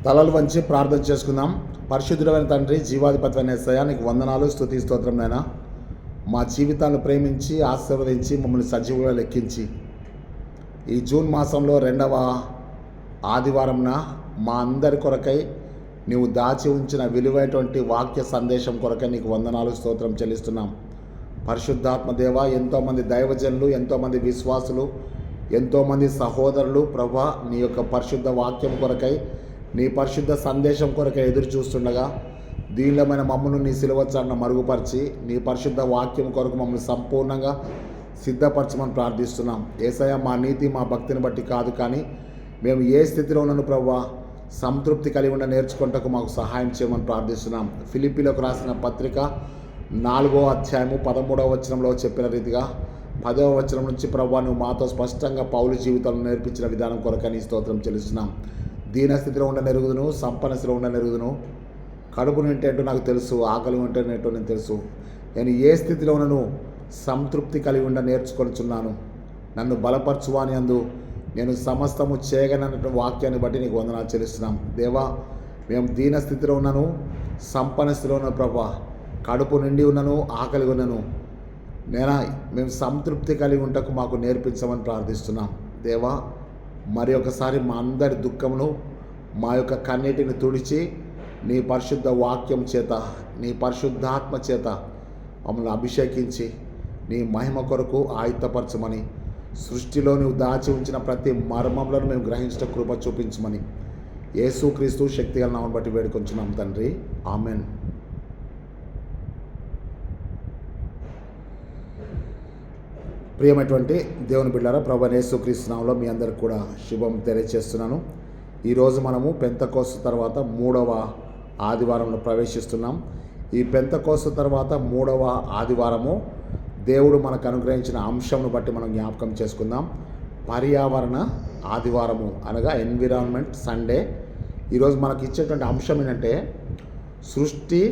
తలలు వంచి ప్రార్థన చేసుకుందాం. పరిశుద్ధుడైన తండ్రి, జీవాధిపతి అయిన యేసయ్యా, నీకు వందనాలు, స్తుతి, స్తోత్రం నైనా. మా జీవితాలను ప్రేమించి ఆశీర్వదించి మమ్మల్ని సజీవుగా లెక్కించి ఈ జూన్ మాసంలో 2వ ఆదివారంన మా అందరి కొరకై నీవు దాచి ఉంచిన విలువైనటువంటి వాక్య సందేశం కొరకై నీకు వందనాలు, స్తోత్రం చెల్లిస్తున్నాం. పరిశుద్ధాత్మ దేవ, ఎంతోమంది దైవజనులు, ఎంతోమంది విశ్వాసులు, ఎంతోమంది సహోదరులు ప్రభా నీ యొక్క పరిశుద్ధ వాక్యం కొరకై, నీ పరిశుద్ధ సందేశం కొరకై ఎదురు చూస్తుండగా దీనిలోమైన మమ్మల్ని నీ సిలువచాటున మరుగుపరిచి నీ పరిశుద్ధ వాక్యం కొరకు మమ్మల్ని సంపూర్ణంగా సిద్ధపరచమని ప్రార్థిస్తున్నాం. యేసయ్య, మా నీతి మా భక్తిని బట్టి కాదు, కానీ మేము ఏ స్థితిలో ఉన్నాను ప్రభా సంతృప్తి కలిగి ఉండ నేర్చుకుంటకు మాకు సహాయం చేయమని ప్రార్థిస్తున్నాం. ఫిలిప్పీలకు రాసిన పత్రిక 4వ అధ్యాయము 13వ వచనంలో చెప్పిన రీతిగా 10వ వచనం నుంచి ప్రభా నువ్వు మాతో స్పష్టంగా పౌలు జీవితంలో నేర్పించిన విధానం కొరకని స్తోత్రం చెల్లిస్తున్నాం. దీనస్థితిలో ఉండ నెరుగుదును, సంపన్న స్థితిలో ఉండ నెరుగుదును, కడుపు నింటేంటో నాకు తెలుసు, ఆకలి ఉంటేంటో నేను తెలుసు. నేను ఏ స్థితిలో ఉన్నను సంతృప్తి కలిగి ఉండ నేర్చుకొనిచున్నాను. నన్ను బలపరచువాని అందు నేను సమస్తము చేయగలనటువంటి వాక్యాన్ని బట్టి నీకు వందనాలు చెల్లిస్తున్నాం. దేవా, మేము దీన స్థితిలో ఉన్నాను, సంపన్న స్థితిలో ఉన్న ప్రభా, కడుపు నిండి ఉన్నాను, ఆకలి ఉన్నాను. మేము సంతృప్తి కలిగి ఉంటకు మాకు నేర్పించమని ప్రార్థిస్తున్నాం. దేవా, మరి ఒకసారి మా అందరి దుఃఖమును, మా యొక్క కన్నీటిని తుడిచి నీ పరిశుద్ధ వాక్యం చేత, నీ పరిశుద్ధాత్మ చేత మమ్మల్ని అభిషేకించి నీ మహిమ కొరకు ఆయుత్తపరచమని, సృష్టిలో నువ్వు దాచి ఉంచిన ప్రతి మర్మంలో మేము గ్రహించిన కృప చూపించమని యేసుక్రీస్తు శక్తిగల నామమును బట్టి వేడుకొంచున్నాం తండ్రి, ఆమెన్. ప్రియమైనటువంటి దేవుని బిడ్డలారా, ప్రభువైన యేసుక్రీస్తు నామములో మీ అందరికి కూడా శుభం తెలియజేస్తున్నాను. ఈరోజు మనము పెంతెకోస్తు తర్వాత 3వ ఆదివారంలో ప్రవేశిస్తున్నాం. ఈ పెంతెకోస్తు తర్వాత 3వ ఆదివారము దేవుడు మనకు అనుగ్రహించిన అంశంను బట్టి మనం జ్ఞాపకం చేసుకుందాం. పర్యావరణ ఆదివారము అనగా ఎన్విరాన్మెంట్ సండే. ఈరోజు మనకి ఇచ్చేటువంటి అంశం ఏంటంటే సృష్టి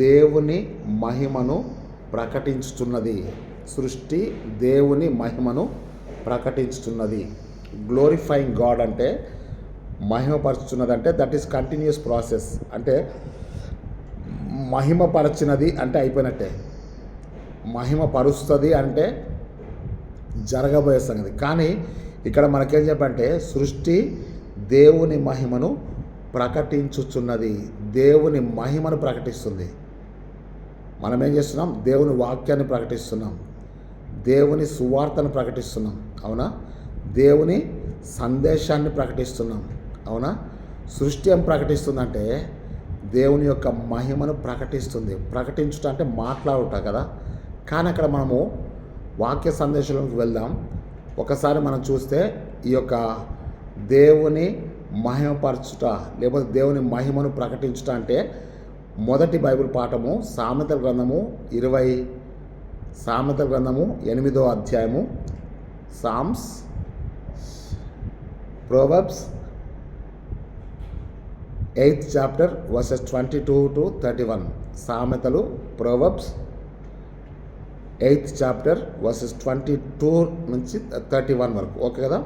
దేవుని మహిమను ప్రకటించుతున్నది. సృష్టి దేవుని మహిమను ప్రకటించుతున్నది. గ్లోరిఫైయింగ్ గాడ్ అంటే మహిమపరుచుతున్నది అంటే దట్ ఈస్ కంటిన్యూస్ ప్రాసెస్. అంటే మహిమపరచినది అంటే అయిపోయినట్టే, మహిమపరుస్తుంది అంటే జరగబోయే సంగతి. కానీ ఇక్కడ మనకేం చెప్పంటే సృష్టి దేవుని మహిమను ప్రకటించుచున్నది. దేవుని మహిమను ప్రకటిస్తుంది. మనం ఏం చేస్తున్నాం? దేవుని వాక్యాన్ని ప్రకటిస్తున్నాం, దేవుని సువార్తను ప్రకటిస్తున్నాం, అవునా? దేవుని సందేశాన్ని ప్రకటిస్తున్నాం, అవునా? సృష్టి ఏం ప్రకటిస్తుందంటే దేవుని యొక్క మహిమను ప్రకటిస్తుంది. ప్రకటించుట అంటే మాట్లాడుట కదా. కానీ అక్కడ మనము వాక్య సందేశంలోకి వెళ్దాం. ఒకసారి మనం చూస్తే ఈ యొక్క దేవుని మహిమపరచుట లేకపోతే దేవుని మహిమను ప్రకటించుట అంటే మొదటి బైబిల్ పాఠము సామెతల గ్రంథము 8వ అధ్యాయము, Psalms, Proverbs 8th chapter verses 22 to 31. సామెతలు, ప్రోవర్బ్స్ 8th చాప్టర్ వర్సెస్ 22 నుంచి 31 వరకు, ఓకే కదా.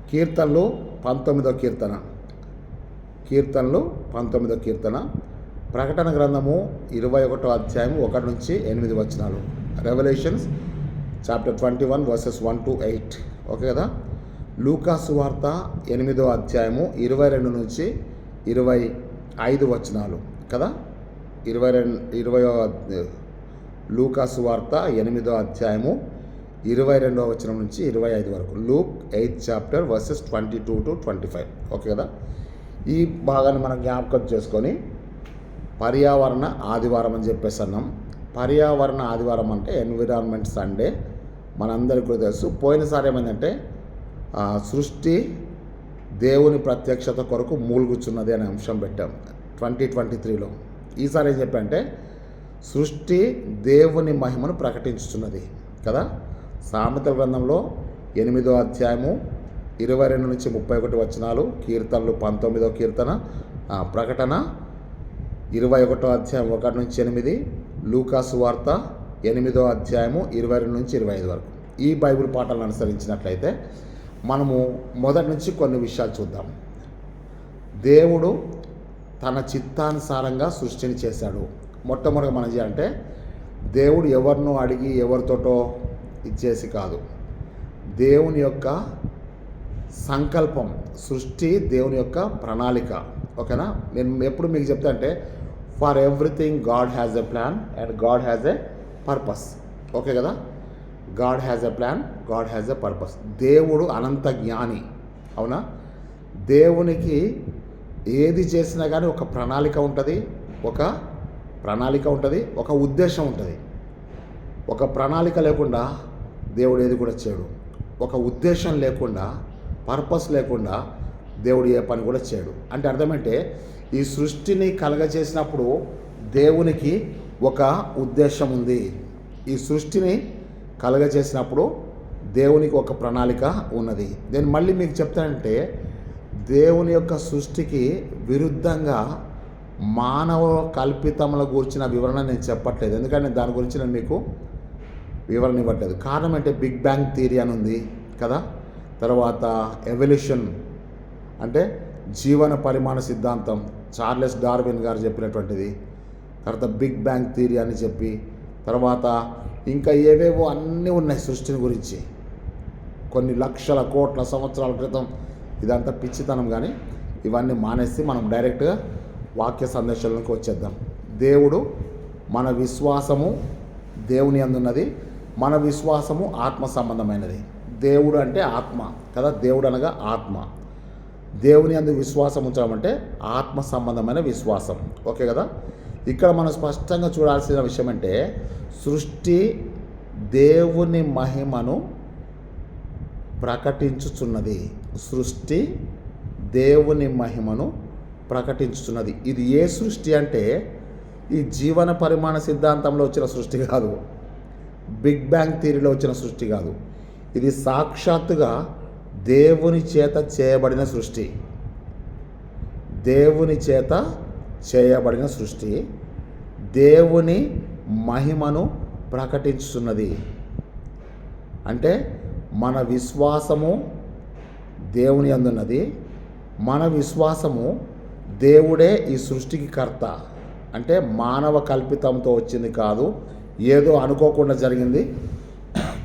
కీర్తనలు 19వ కీర్తన, ప్రకటన గ్రంథము 21వ అధ్యాయం 1 నుంచి 8 వచనాలు, revolutions chapter 21 versus 1 to 8, okay కదా. లూకా సువార్త 8వ అధ్యాయము 22 నుంచి 25 వచనాలు కదా. 20 లూకా సువార్త 8వ అధ్యాయము 22వ వచనం నుంచి 25 వరకు. Luke 8th chapter verses 22 to 25, okay కదా. ఈ భాగాన్ని మనం జ్ఞాపకం చేసుకొని పర్యావరణ ఆదివారం అని చెప్పేసి అన్నాం. పర్యావరణ ఆదివారం అంటే ఎన్విరాన్మెంట్ సండే. మనందరికీ కూడా తెలుసు. పోయినసారి ఏమైందంటే సృష్టి దేవుని ప్రత్యక్షత కొరకు మూలుగుచున్నది అనే అంశం పెట్టాం 2023లో. ఈసారి ఏం చెప్పంటే సృష్టి దేవుని మహిమను ప్రకటించుతున్నది కదా. సామెతల గ్రంథంలో 8వ అధ్యాయము 22 నుంచి 31 వచనాలు, కీర్తనలు 19వ కీర్తన, ప్రకటన 21వ అధ్యాయం 1 నుంచి 8, లూకా సువార్త 8వ అధ్యాయము 22 నుంచి 25 వరకు. ఈ బైబిల్ పాఠాలను అనుసరించినట్లయితే మనము మొదటి నుంచి కొన్ని విషయాలు చూద్దాం. దేవుడు తన చిత్తానుసారంగా సృష్టిని చేశాడు. మొట్టమొదటిగా మనం చేయాలంటే దేవుడు ఎవరినో అడిగి ఎవరితోటో ఇచ్చేసి కాదు, దేవుని యొక్క సంకల్పం, సృష్టి దేవుని యొక్క ప్రణాళిక. ఓకేనా? నేను ఎప్పుడు మీకు చెప్తా అంటే for everything God has a plan and God has a purpose. Okay కదా? God has a plan, God has a purpose. దేవుడు అనంత జ్ఞాని. అవునా? దేవునికి ఏది చేసినా కానీ ఒక ప్రణాళిక ఉంటుంది, ఒక ఉద్దేశం ఉంటుంది. ఒక ప్రణాళిక లేకుండా దేవుడు ఏది కూడా చేయడు. ఒక ఉద్దేశం లేకుండా, పర్పస్ లేకుండా దేవుడు ఏ పని కూడా చేయడు. అంటే అర్థమంటే ఈ సృష్టిని కలగజేసినప్పుడు దేవునికి ఒక ఉద్దేశం ఉంది. ఈ సృష్టిని కలగజేసినప్పుడు దేవునికి ఒక ప్రణాళిక ఉన్నది. నేను మళ్ళీ మీకు చెప్తానంటే దేవుని యొక్క సృష్టికి విరుద్ధంగా మానవ కల్పితముల గురించిన వివరణ నేను చెప్పట్లేదు. ఎందుకంటే దాని గురించి నేను మీకు వివరణ ఇవ్వట్లేదు. కారణం అంటే బిగ్ బ్యాంగ్ థియరీ అని ఉంది కదా, తర్వాత ఎవల్యూషన్ అంటే జీవన పరిమాణ సిద్ధాంతం చార్లెస్ డార్విన్ గారు చెప్పినటువంటిది, తర్వాత బిగ్ బ్యాంగ్ థియరీ అని చెప్పి, తర్వాత ఇంకా ఏవేవో అన్నీ ఉన్నాయి సృష్టిని గురించి కొన్ని లక్షల కోట్ల సంవత్సరాల క్రితం. ఇదంతా పిచ్చితనం. కానీ ఇవన్నీ మానేసి మనం డైరెక్ట్గా వాక్య సందేశాలకు వచ్చేద్దాం. దేవుడు, మన విశ్వాసము దేవుని అందున్నది, మన విశ్వాసము ఆత్మ సంబంధమైనది. దేవుడు అంటే ఆత్మ కదా, దేవుడు అనగా ఆత్మ. దేవుని అందు విశ్వాసం ఉంచడం అంటే ఆత్మ సంబంధమైన విశ్వాసం. ఓకే కదా? ఇక్కడ మనం స్పష్టంగా చూడాల్సిన విషయం అంటే సృష్టి దేవుని మహిమను ప్రకటించుచున్నది. సృష్టి దేవుని మహిమను ప్రకటించుచున్నది. ఇది ఏ సృష్టి అంటే ఈ జీవన పరిమాణ సిద్ధాంతంలో వచ్చిన సృష్టి కాదు, బిగ్ బ్యాంగ్ థియరీలో వచ్చిన సృష్టి కాదు. ఇది సాక్షాత్తుగా దేవుని చేత చేయబడిన సృష్టి. దేవుని చేత చేయబడిన సృష్టి దేవుని మహిమను ప్రకటించుతున్నది. అంటే మన విశ్వాసము దేవుని అందున్నది, మన విశ్వాసము దేవుడే ఈ సృష్టికి కర్త. అంటే మానవ కల్పితంతో వచ్చింది కాదు, ఏదో అనుకోకుండా జరిగింది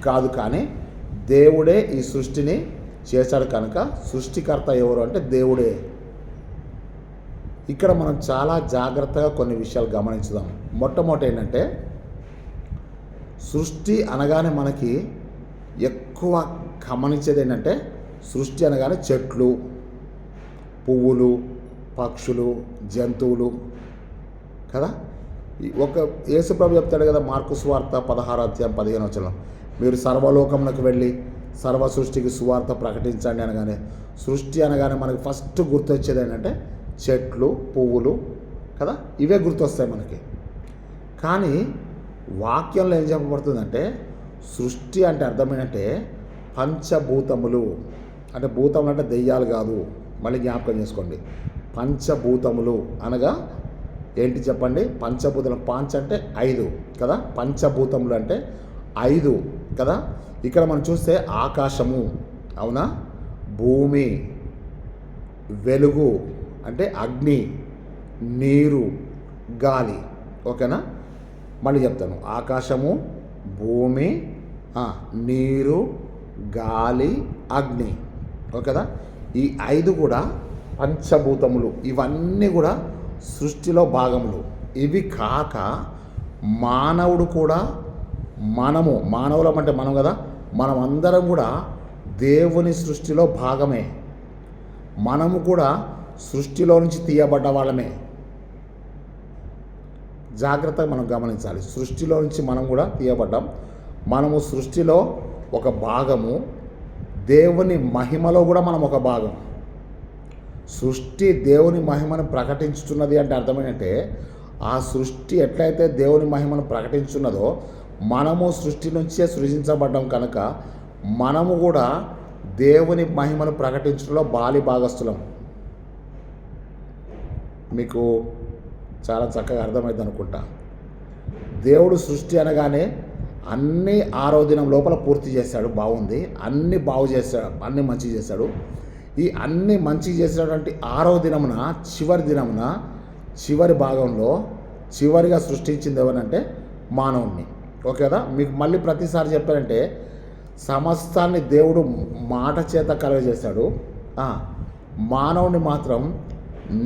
కాదు, కానీ దేవుడే ఈ సృష్టిని చేశాడు. కనుక సృష్టికర్త ఎవరు అంటే దేవుడే. ఇక్కడ మనం చాలా జాగ్రత్తగా కొన్ని విషయాలు గమనించుదాం. మొట్టమొదటి ఏంటంటే సృష్టి అనగానే మనకి ఎక్కువ గమనించేది ఏంటంటే సృష్టి అనగానే చెట్లు, పువ్వులు, పక్షులు, జంతువులు కదా. ఒక యేసుప్రభు చెప్తాడు కదా, మార్కు సువార్త 16:15 మీరు సర్వలోకమునకు వెళ్ళి సర్వ సృష్టికి సువార్త ప్రకటించండి అనగానే సృష్టి అనగానే మనకి ఫస్ట్ గుర్తొచ్చేది ఏంటంటే చెట్లు, పువ్వులు కదా, ఇవే గుర్తొస్తాయి మనకి. కానీ వాక్యంలో ఏం చెప్పబడుతుందంటే సృష్టి అంటే అర్థం ఏంటంటే పంచభూతములు. అంటే భూతములు అంటే దెయ్యాలు కాదు, మళ్ళీ జ్ఞాపకం చేసుకోండి. పంచభూతములు అనగా ఏంటి చెప్పండి? పంచభూతములు, పాంచ అంటే 5 కదా, పంచభూతములు అంటే 5 కదా. ఇక్కడ మనం చూస్తే ఆకాశము, అవునా, భూమి, వెలుగు అంటే అగ్ని, నీరు, గాలి. ఓకేనా? మళ్ళీ చెప్తాను, ఆకాశము, భూమి, నీరు, గాలి, అగ్ని. ఓకేదా? ఈ 5 కూడా పంచభూతములు. ఇవన్నీ కూడా సృష్టిలో భాగములు. ఇవి కాక మానవుడు కూడా, మానవులం అంటే మనం కదా, మనం అందరం కూడా దేవుని సృష్టిలో భాగమే. మనము కూడా సృష్టిలో నుంచి తీయబడ్డ వాళ్ళమే. జాగ్రత్తగా మనం గమనించాలి. సృష్టిలో నుంచి మనం కూడా తీయబడ్డాం. మనము సృష్టిలో ఒక భాగము, దేవుని మహిమలో కూడా మనం ఒక భాగం. సృష్టి దేవుని మహిమను ప్రకటించుతున్నది అంటే అర్థమేంటంటే ఆ సృష్టి ఎట్లయితే దేవుని మహిమను ప్రకటించున్నదో మనము సృష్టి నుంచే సృజించబడ్డాం. కనుక మనము కూడా దేవుని మహిమను ప్రకటించడంలో భాగస్థులం. మీకు చాలా చక్కగా అర్థమైంది అనుకుంటా. దేవుడు సృష్టి అనగానే అన్నీ 6వ దినం లోపల పూర్తి చేశాడు, బాగుంది. అన్నీ బాగు చేశాడు, అన్నీ మంచి చేశాడు. ఈ అన్నీ మంచి చేసినటువంటి 6వ దినమున, చివరి దినమున చివరి భాగంలో చివరిగా సృష్టించింది ఎవరంటే మానవుణ్ణి. ఓకే కదా. మీకు మళ్ళీ ప్రతిసారి చెప్పారంటే సమస్తాన్ని దేవుడు మాట చేత కలుగజేశాడు, మానవుని మాత్రం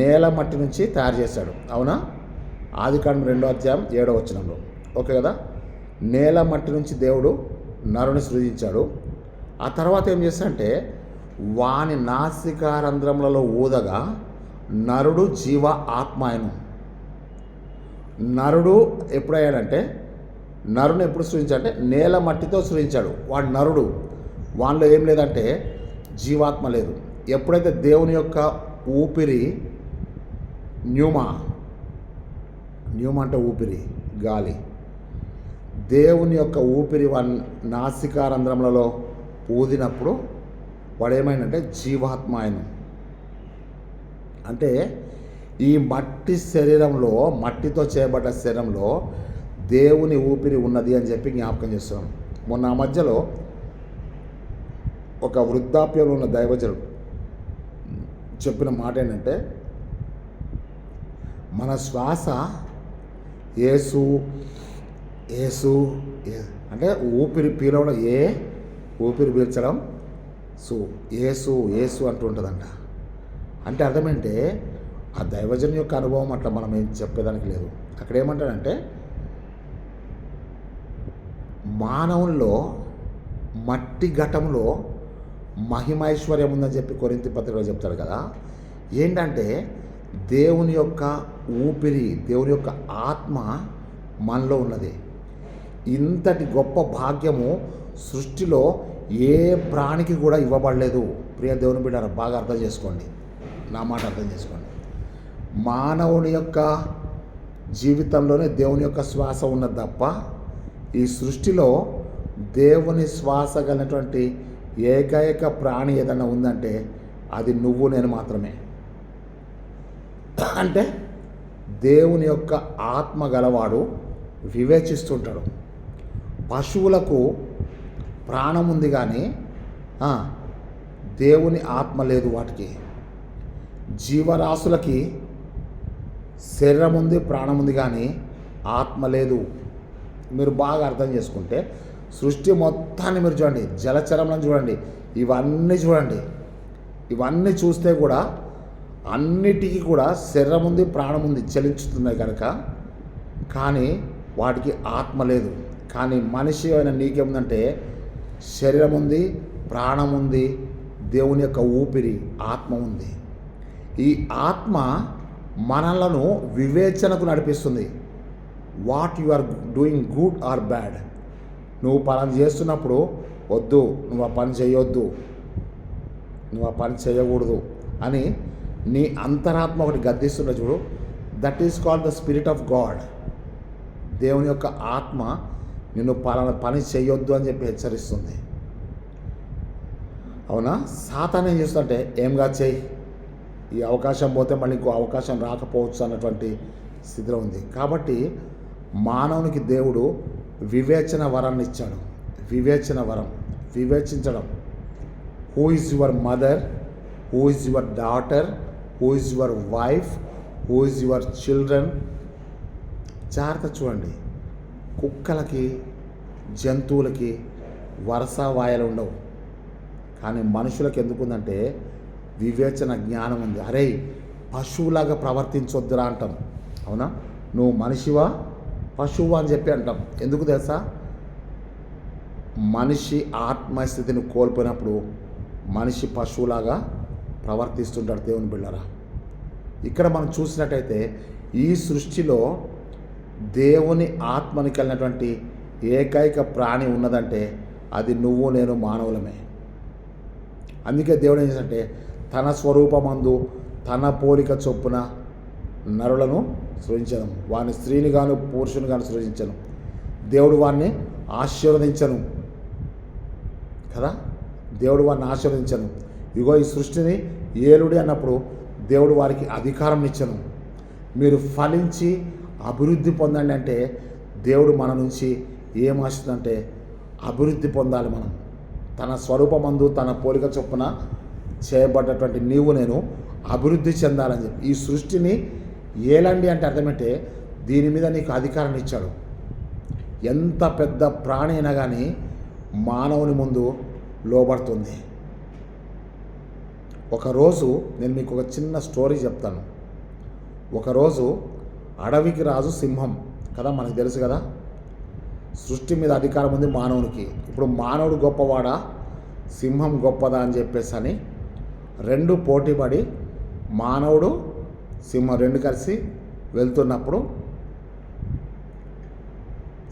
నేల మట్టి నుంచి తయారు చేశాడు. అవునా? ఆదికాండం 2:7 ఓకే కదా. నేల మట్టి నుంచి దేవుడు నరుని సృజించాడు. ఆ తర్వాత ఏం చేశాడంటే వాని నాసికారంధ్రములలో ఊదగా నరుడు జీవ ఆత్మాయను. నరుడు ఎప్పుడయ్యాడంటే నరుని ఎప్పుడు సృజించాడంటే నేల మట్టితో సృజించాడు. వాడు నరుడు, వానిలో ఏం లేదంటే జీవాత్మ లేదు. ఎప్పుడైతే దేవుని యొక్క ఊపిరి న్యూమా అంటే ఊపిరి, గాలి, దేవుని యొక్క ఊపిరి వాని నాసికారంధ్రములలో ఊదినప్పుడు వాడు ఏమైందంటే జీవాత్మ ఆయను. అంటే ఈ మట్టి శరీరంలో, మట్టితో చేయబడ్డ శరీరంలో దేవుని ఊపిరి ఉన్నది అని చెప్పి జ్ఞాపకం చేస్తున్నాం. మొన్న ఆ మధ్యలో ఒక వృద్ధాప్యంలో ఉన్న దైవజనుడు చెప్పిన మాట ఏంటంటే మన శ్వాస యేసు యేసు అంటే ఊపిరి పీలవడం ఊపిరి పీల్చడం యేసు యేసు అంటూ ఉంటుందంట. అంటే అర్థమేంటే ఆ దైవజన్ యొక్క అనుభవం అట్లా మనం ఏం చెప్పేదానికి లేదు. అక్కడ ఏమంటాడంటే మానవుల్లో మట్టి ఘటంలో మహిమైశ్వర్యం ఉందని చెప్పి కొరింథీ పత్రికలో చెప్తాడు కదా. ఏంటంటే దేవుని యొక్క ఊపిరి, దేవుని యొక్క ఆత్మ మనలో ఉన్నది. ఇంతటి గొప్ప భాగ్యము సృష్టిలో ఏ ప్రాణికి కూడా ఇవ్వబడలేదు. ప్రియ దేవుని బిడ్డ, బాగా అర్థం చేసుకోండి, నా మాట అర్థం చేసుకోండి. మానవుని యొక్క జీవితంలోనే దేవుని యొక్క శ్వాస ఉన్నది తప్ప ఈ సృష్టిలో దేవుని శ్వాస కలిగినటువంటి ఏకైక ప్రాణి ఏదైనా ఉందంటే అది నువ్వు నేను మాత్రమే. అంటే దేవుని యొక్క ఆత్మ గలవాడు వివేచిస్తుంటాడు. పశువులకు ప్రాణం ఉంది కానీ దేవుని ఆత్మ లేదు. వాటికి జీవరాశులకి శరీరం ఉంది, ప్రాణం ఉంది కానీ ఆత్మ లేదు. మీరు బాగా అర్థం చేసుకుంటే సృష్టి మొత్తాన్ని మీరు చూడండి, జలచరంలను చూడండి, ఇవన్నీ చూడండి. ఇవన్నీ చూస్తే కూడా అన్నిటికీ కూడా శరీరం ఉంది, ప్రాణం ఉంది, చలించుతున్నాయి కనుక. కానీ వాటికి ఆత్మ లేదు. కానీ మనిషి అయిన నీకేముందంటే శరీరం ఉంది, ప్రాణం ఉంది, దేవుని యొక్క ఊపిరి ఆత్మ ఉంది. ఈ ఆత్మ మనలను వివేచనకు నడిపిస్తుంది. What you are doing good or bad. నువ్వు పని చేస్తున్నప్పుడు వద్దు, నువ్వు ఆ పని చేయొద్దు, నువ్వు ఆ పని చేయకూడదు అని నీ అంతరాత్మ ఒకటి గద్దిస్తున్న చూడు. That is called the spirit of God. దేవుని యొక్క ఆత్మ నిన్ను పలానా పని చేయొద్దు అని చెప్పి హెచ్చరిస్తుంది. అవునా? సాతాను ఏం చేస్తుందంటే ఏంగా చేయి, ఈ అవకాశం పోతే మళ్ళీ ఇంకో అవకాశం రాకపోవచ్చు అన్నటువంటి స్థితిలో ఉంది. కాబట్టి మానవునికి దేవుడు వివేచన వరాన్ని ఇచ్చాడు. వివేచన వరం, వివేచించడం. Who is your mother, who is your daughter, who is your wife, who is your children. జాగ్రత్త చూడండి. కుక్కలకి, జంతువులకి వరుస వాయలు ఉండవు, కానీ మనుషులకు ఎందుకుందంటే వివేచన జ్ఞానం ఉంది. అరే పశువులాగా ప్రవర్తించొద్దురా అంటాం. అవునా? నువ్వు మనిషివా పశువు అని చెప్పి అంటాం. ఎందుకు తెలుసా? మనిషి ఆత్మస్థితిని కోల్పోయినప్పుడు మనిషి పశువులాగా ప్రవర్తిస్తుంటాడు. దేవుని బిళ్ళరా, ఇక్కడ మనం చూసినట్టయితే ఈ సృష్టిలో దేవుని ఆత్మని కలిగినటువంటి ఏకైక ప్రాణి ఉన్నదంటే అది నువ్వు నేను మానవులమే. అందుకే దేవుడు ఏం చేశాడంటే తన స్వరూపమందు తన పోలిక చొప్పున నరులను సృజించను. వాని స్త్రీని గాను పురుషుని గాను సృజించను. దేవుడు వారిని ఆశీర్వదించను కదా. దేవుడు వారిని ఆశీర్వదించను. ఇగో ఈ సృష్టిని ఏలుడి అన్నప్పుడు దేవుడు వారికి అధికారం ఇచ్చను. మీరు ఫలించి అభివృద్ధి పొందండి అంటే దేవుడు మన నుంచి ఏం ఆశిస్తుందంటే అభివృద్ధి పొందాలి. మనం తన స్వరూపమందు తన పోలిక చొప్పున చేయబడ్డటువంటి నీవు నేను అభివృద్ధి చెందాలని చెప్పి ఈ సృష్టిని ఏలండి అంటే అర్థమంటే దీని మీద నీకు అధికారం ఇచ్చాడు. ఎంత పెద్ద ప్రాణి అయినా కానీ మానవుని ముందు లోబడుతుంది. ఒకరోజు నేను మీకు ఒక చిన్న స్టోరీ చెప్తాను. ఒకరోజు అడవికి రాజు సింహం కదా, మనకు తెలుసు కదా. సృష్టి మీద అధికారం ఉంది మానవునికి. ఇప్పుడు మానవుడు గొప్పవాడా, సింహం గొప్పదా అని చెప్పేసి అని రెండు పోటీపడి మానవుడు సింహం రెండు కలిసి వెళ్తున్నప్పుడు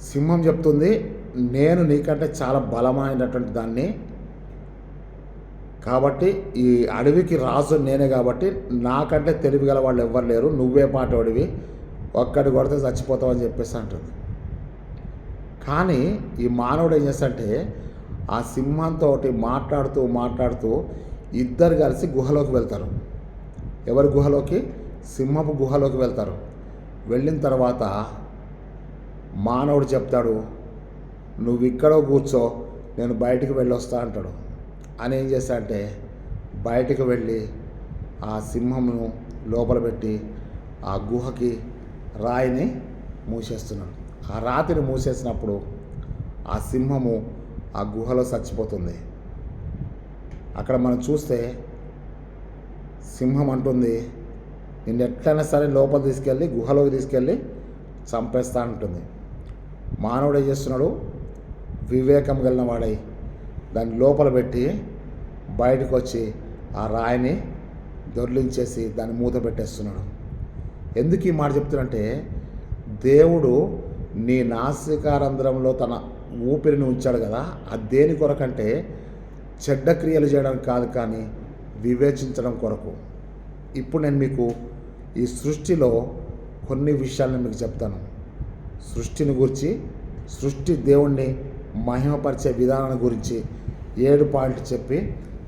సింహం చెప్తుంది, నేను నీకంటే చాలా బలమైనటువంటి దాన్ని, కాబట్టి ఈ అడవికి రాజు నేనే, కాబట్టి నాకంటే తెలివిగల వాళ్ళు ఎవ్వరు లేరు, నువ్వే పాటోడివి, ఒక్కడి కొడితే చచ్చిపోతావు అని చెప్పేసి అంటుంది. కానీ ఈ మానవుడు ఏం చేస్తాడంటే ఆ సింహంతో మాట్లాడుతూ ఇద్దరు కలిసి గుహలోకి వెళ్తారు. ఎవరి గుహలోకి? సింహపు గుహలోకి వెళ్తారు. వెళ్ళిన తర్వాత మానవుడు చెప్తాడు, నువ్వు ఇక్కడో కూర్చో, నేను బయటికి వెళ్ళొస్తా అంటాడు. అని ఏం చేస్తాడంటే బయటికి వెళ్ళి ఆ సింహమును లోపల పెట్టి ఆ గుహకి రాయిని మూసేస్తున్నాడు. ఆ రాతిని మూసేసినప్పుడు ఆ సింహము ఆ గుహలో చచ్చిపోతుంది. అక్కడ మనం చూస్తే సింహం అంటుంది, నిన్ను ఎట్లయినా సరే లోపల తీసుకెళ్ళి గుహలోకి తీసుకెళ్ళి చంపేస్తా అంటుంది. మానవుడు ఏం చేస్తున్నాడు? వివేకం కలిగిన వాడై దాన్ని లోపల పెట్టి బయటకు వచ్చి ఆ రాయిని దొర్లించేసి దాన్ని మూత పెట్టేస్తున్నాడు. ఎందుకు ఈ మాట చెప్తున్నంటే, దేవుడు నీ నాసికారంధ్రంలో తన ఊపిరిని ఉంచాడు కదా, అది దేని కొరకంటే చెడ్డ క్రియలు చేయడానికి కాదు, కానీ వివేచించడం కొరకు. ఇప్పుడు నేను మీకు ఈ సృష్టిలో కొన్ని విషయాలను మీకు చెప్తాను. సృష్టిని గురించి, సృష్టి దేవుణ్ణి మహిమపరిచే విధానాన్ని గురించి 7 పాయింట్లు చెప్పి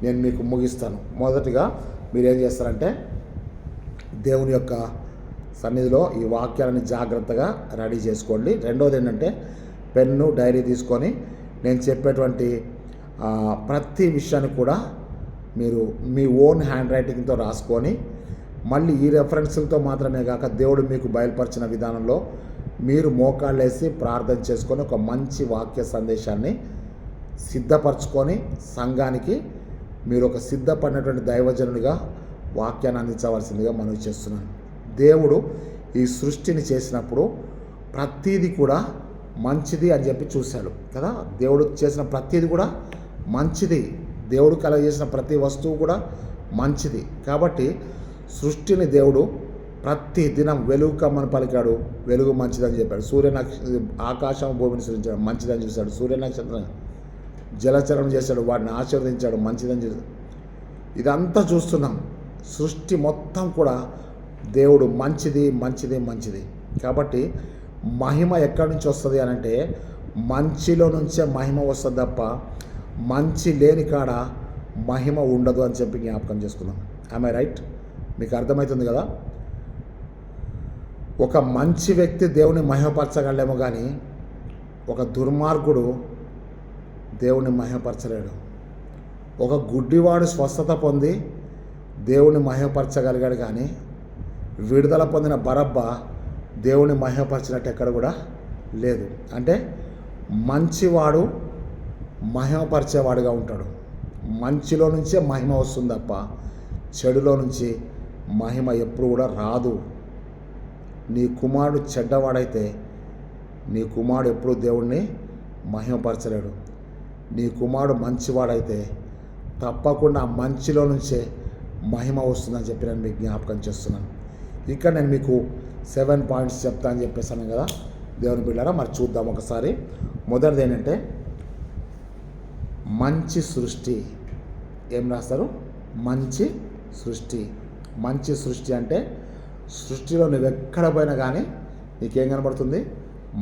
నేను మీకు ముగిస్తాను. మొదటిగా మీరు ఏం చేస్తారంటే దేవుని యొక్క సన్నిధిలో ఈ వాక్యాలను జాగ్రత్తగా రెడీ చేసుకోండి. రెండవది ఏంటంటే పెన్ను డైరీ తీసుకొని నేను చెప్పేటువంటి ప్రతి విషయాన్ని కూడా మీరు మీ ఓన్ హ్యాండ్ రైటింగ్తో రాసుకొని, మళ్ళీ ఈ రెఫరెన్స్లతో మాత్రమే కాక దేవుడు మీకు బయలుపరిచిన విధానంలో మీరు మోకాళ్ళేసి ప్రార్థన చేసుకొని ఒక మంచి వాక్య సందేశాన్ని సిద్ధపరచుకొని సంఘానికి మీరు ఒక సిద్ధపడినటువంటి దైవజనుడిగా వాక్యాన్ని అందించవలసిందిగా మనవి చేస్తున్నాను. దేవుడు ఈ సృష్టిని చేసినప్పుడు ప్రతీది కూడా మంచిది అని చెప్పి చూశాడు కదా. దేవుడు చేసిన ప్రతీది కూడా మంచిది. దేవుడు కలగజేసిన ప్రతి వస్తువు కూడా మంచిది. కాబట్టి సృష్టిని దేవుడు ప్రతి దినం వెలుగు కమ్మని పలికాడు, వెలుగు మంచిదని చెప్పాడు. ఆకాశం భూమిని సృష్టించాడు, మంచిదని చూశాడు. సూర్యనక్షత్రం జలచరం చేశాడు, వాడిని ఆశీర్వదించాడు, మంచిదని చూశాడు. ఇదంతా చూస్తున్నాం. సృష్టి మొత్తం కూడా దేవుడు మంచిది మంచిది మంచిది. కాబట్టి మహిమ ఎక్కడి నుంచి వస్తుంది అని అంటే మంచిలో నుంచే మహిమ వస్తుంది తప్ప మంచి లేని కాడ మహిమ ఉండదు అని చెప్పి జ్ఞాపకం చేసుకున్నాం. I right? మీకు అర్థమవుతుంది కదా. ఒక మంచి వ్యక్తి దేవుని మహిమపరచగలేమో కానీ ఒక దుర్మార్గుడు దేవుని మహిమపరచలేడు. ఒక గుడ్డివాడు స్వస్థత పొంది దేవుని మహిమపరచగలిగాడు, కానీ విడుదల పొందిన బరబ్బా దేవుని మహిమపరచినట్టు ఎక్కడ కూడా లేదు. అంటే మంచివాడు మహిమపరిచేవాడుగా ఉంటాడు. మంచిలో నుంచే మహిమ వస్తుంది తప్ప చెడులో నుంచి మహిమ ఎప్పుడు కూడా రాదు. నీ కుమారుడు చెడ్డవాడైతే నీ కుమారుడు ఎప్పుడు దేవుణ్ణి మహిమపరచలేడు. నీ కుమారుడు మంచివాడైతే తప్పకుండా ఆ మంచిలో నుంచే మహిమ వస్తుందని చెప్పి నేను మీకు జ్ఞాపకం చేస్తున్నాను. ఇక్కడ నేను మీకు 7 పాయింట్స్ చెప్తా అని చెప్పేసాను కదా దేవుని బిడ్డలారా. మరి చూద్దాం ఒకసారి. మొదటిది ఏంటంటే మంచి సృష్టి. ఏం రాస్తారు? మంచి సృష్టి. మంచి సృష్టి అంటే సృష్టిలో నువ్వు ఎక్కడ పోయినా కానీ నీకేం కనబడుతుంది?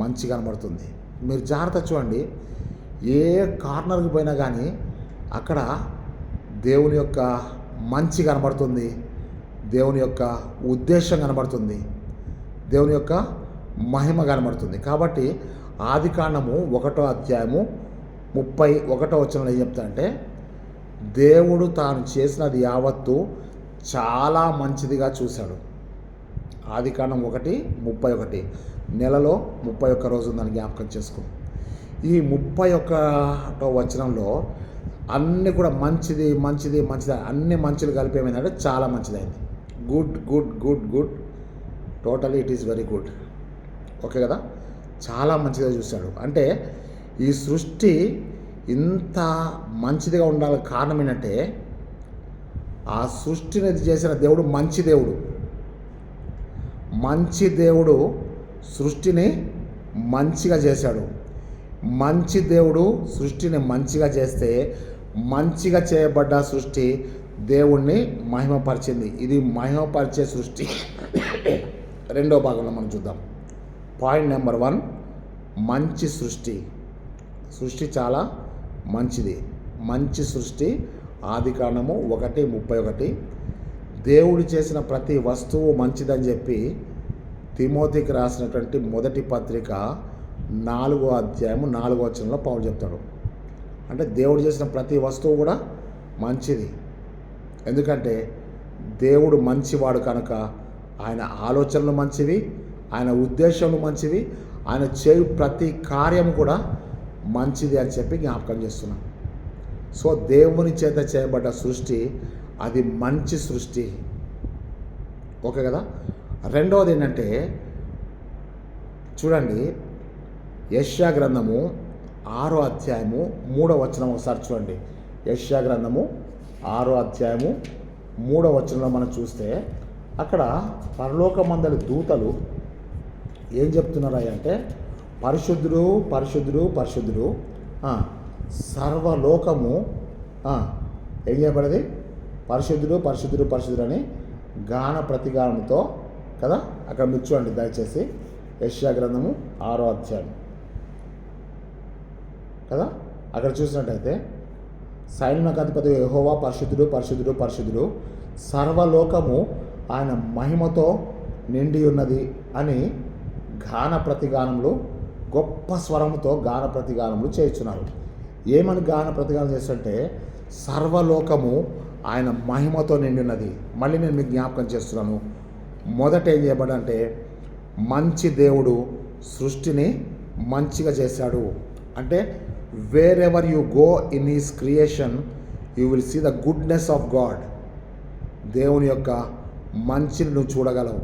మంచి కనబడుతుంది. మీరు జాగ్రత్త చూడండి, ఏ కార్నర్కి పోయినా కానీ అక్కడ దేవుని యొక్క మంచి కనబడుతుంది, దేవుని యొక్క ఉద్దేశం కనబడుతుంది, దేవుని యొక్క మహిమ కనబడుతుంది. కాబట్టి ఆదికాండము 1వ అధ్యాయము 31వ వచనంలో ఏం చెప్తాడంటే, దేవుడు తాను చేసినది యావత్తు చాలా మంచిదిగా చూశాడు. ఆదికాండం 1:31 నెలలో 31 రోజు ఉందని జ్ఞాపకం చేసుకో. ఈ 31వ వచనంలో అన్నీ కూడా మంచిది మంచిది మంచిది అన్ని మంచులు కలిపి ఏమైందంటే చాలా మంచిదైంది. Good good good good, totally it is very good. Okay కదా, చాలా మంచిగా చూశాడు. అంటే ఈ సృష్టి ఇంత మంచిదిగా ఉండాలి కారణం ఏంటంటే ఆ సృష్టిని చేసిన దేవుడు మంచి దేవుడు. మంచి దేవుడు సృష్టిని మంచిగా చేశాడు. మంచి దేవుడు సృష్టిని మంచిగా చేస్తే మంచిగా చేయబడ్డ సృష్టి దేవుణ్ణి మహిమపరిచింది. ఇది మహిమపరిచే సృష్టి. రెండో భాగంలో మనం చూద్దాం. పాయింట్ నెంబర్ 1, మంచి సృష్టి. సృష్టి చాలా మంచిది. మంచి సృష్టి. ఆదికాండము 1:31 దేవుడు చేసిన ప్రతి వస్తువు మంచిదని చెప్పి తిమోతికి రాసినటువంటి మొదటి పత్రిక 4వ అధ్యాయము 4వ వచనంలో పౌలు చెప్తాడు. అంటే దేవుడు చేసిన ప్రతి వస్తువు కూడా మంచిది. ఎందుకంటే దేవుడు మంచివాడు కనుక ఆయన ఆలోచనలు మంచివి, ఆయన ఉద్దేశాలు మంచివి, ఆయన చేయు ప్రతి కార్యం కూడా మంచిది అని చెప్పి జ్ఞాపకం చేస్తున్నాం. సో దేవుని చేత చేయబడ్డ సృష్టి అది మంచి సృష్టి. ఓకే కదా. రెండవది ఏంటంటే చూడండి, యెషయా గ్రంథము 6వ అధ్యాయము 3వ వచనం ఒకసారి చూడండి. యెషయా గ్రంథము 6వ అధ్యాయము 3వ వచనంలో మనం చూస్తే అక్కడ పరలోకమందలి దూతలు ఏం చెప్తున్నారా అంటే పరిశుద్ధుడు పరిశుద్ధుడు పరిశుద్ధుడు, సర్వలోకము ఏం చేయబడేది పరిశుద్ధుడు పరిశుద్ధుడు పరిశుద్ధుడు అని గాన ప్రతిగానంతో కదా. అక్కడ మీరు చూడండి దయచేసి యెషయా గ్రంథము 6వ అధ్యాయం కదా. అక్కడ చూసినట్టయితే సైన్యులకు అధిపతి యెహోవా పరిశుద్ధుడు పరిశుద్ధుడు పరిశుద్ధుడు, సర్వలోకము ఆయన మహిమతో నిండి ఉన్నది అని గాన ప్రతిగానములు గొప్ప స్వరముతో గాన ప్రతిగానములు చేయుచున్నారు. ఏమని గాన ప్రతిగానం చేస్తుంటే సర్వలోకము ఆయన మహిమతో నిండి ఉన్నది. మళ్ళీ నేను మీకు జ్ఞాపకం చేస్తున్నాను. మొదట ఏం చేయబడంటే మంచి దేవుడు సృష్టిని మంచిగా చేశాడు. అంటే wherever you go in his creation you will see the goodness of God. దేవుని యొక్క మంచిని నువ్వు చూడగలవు.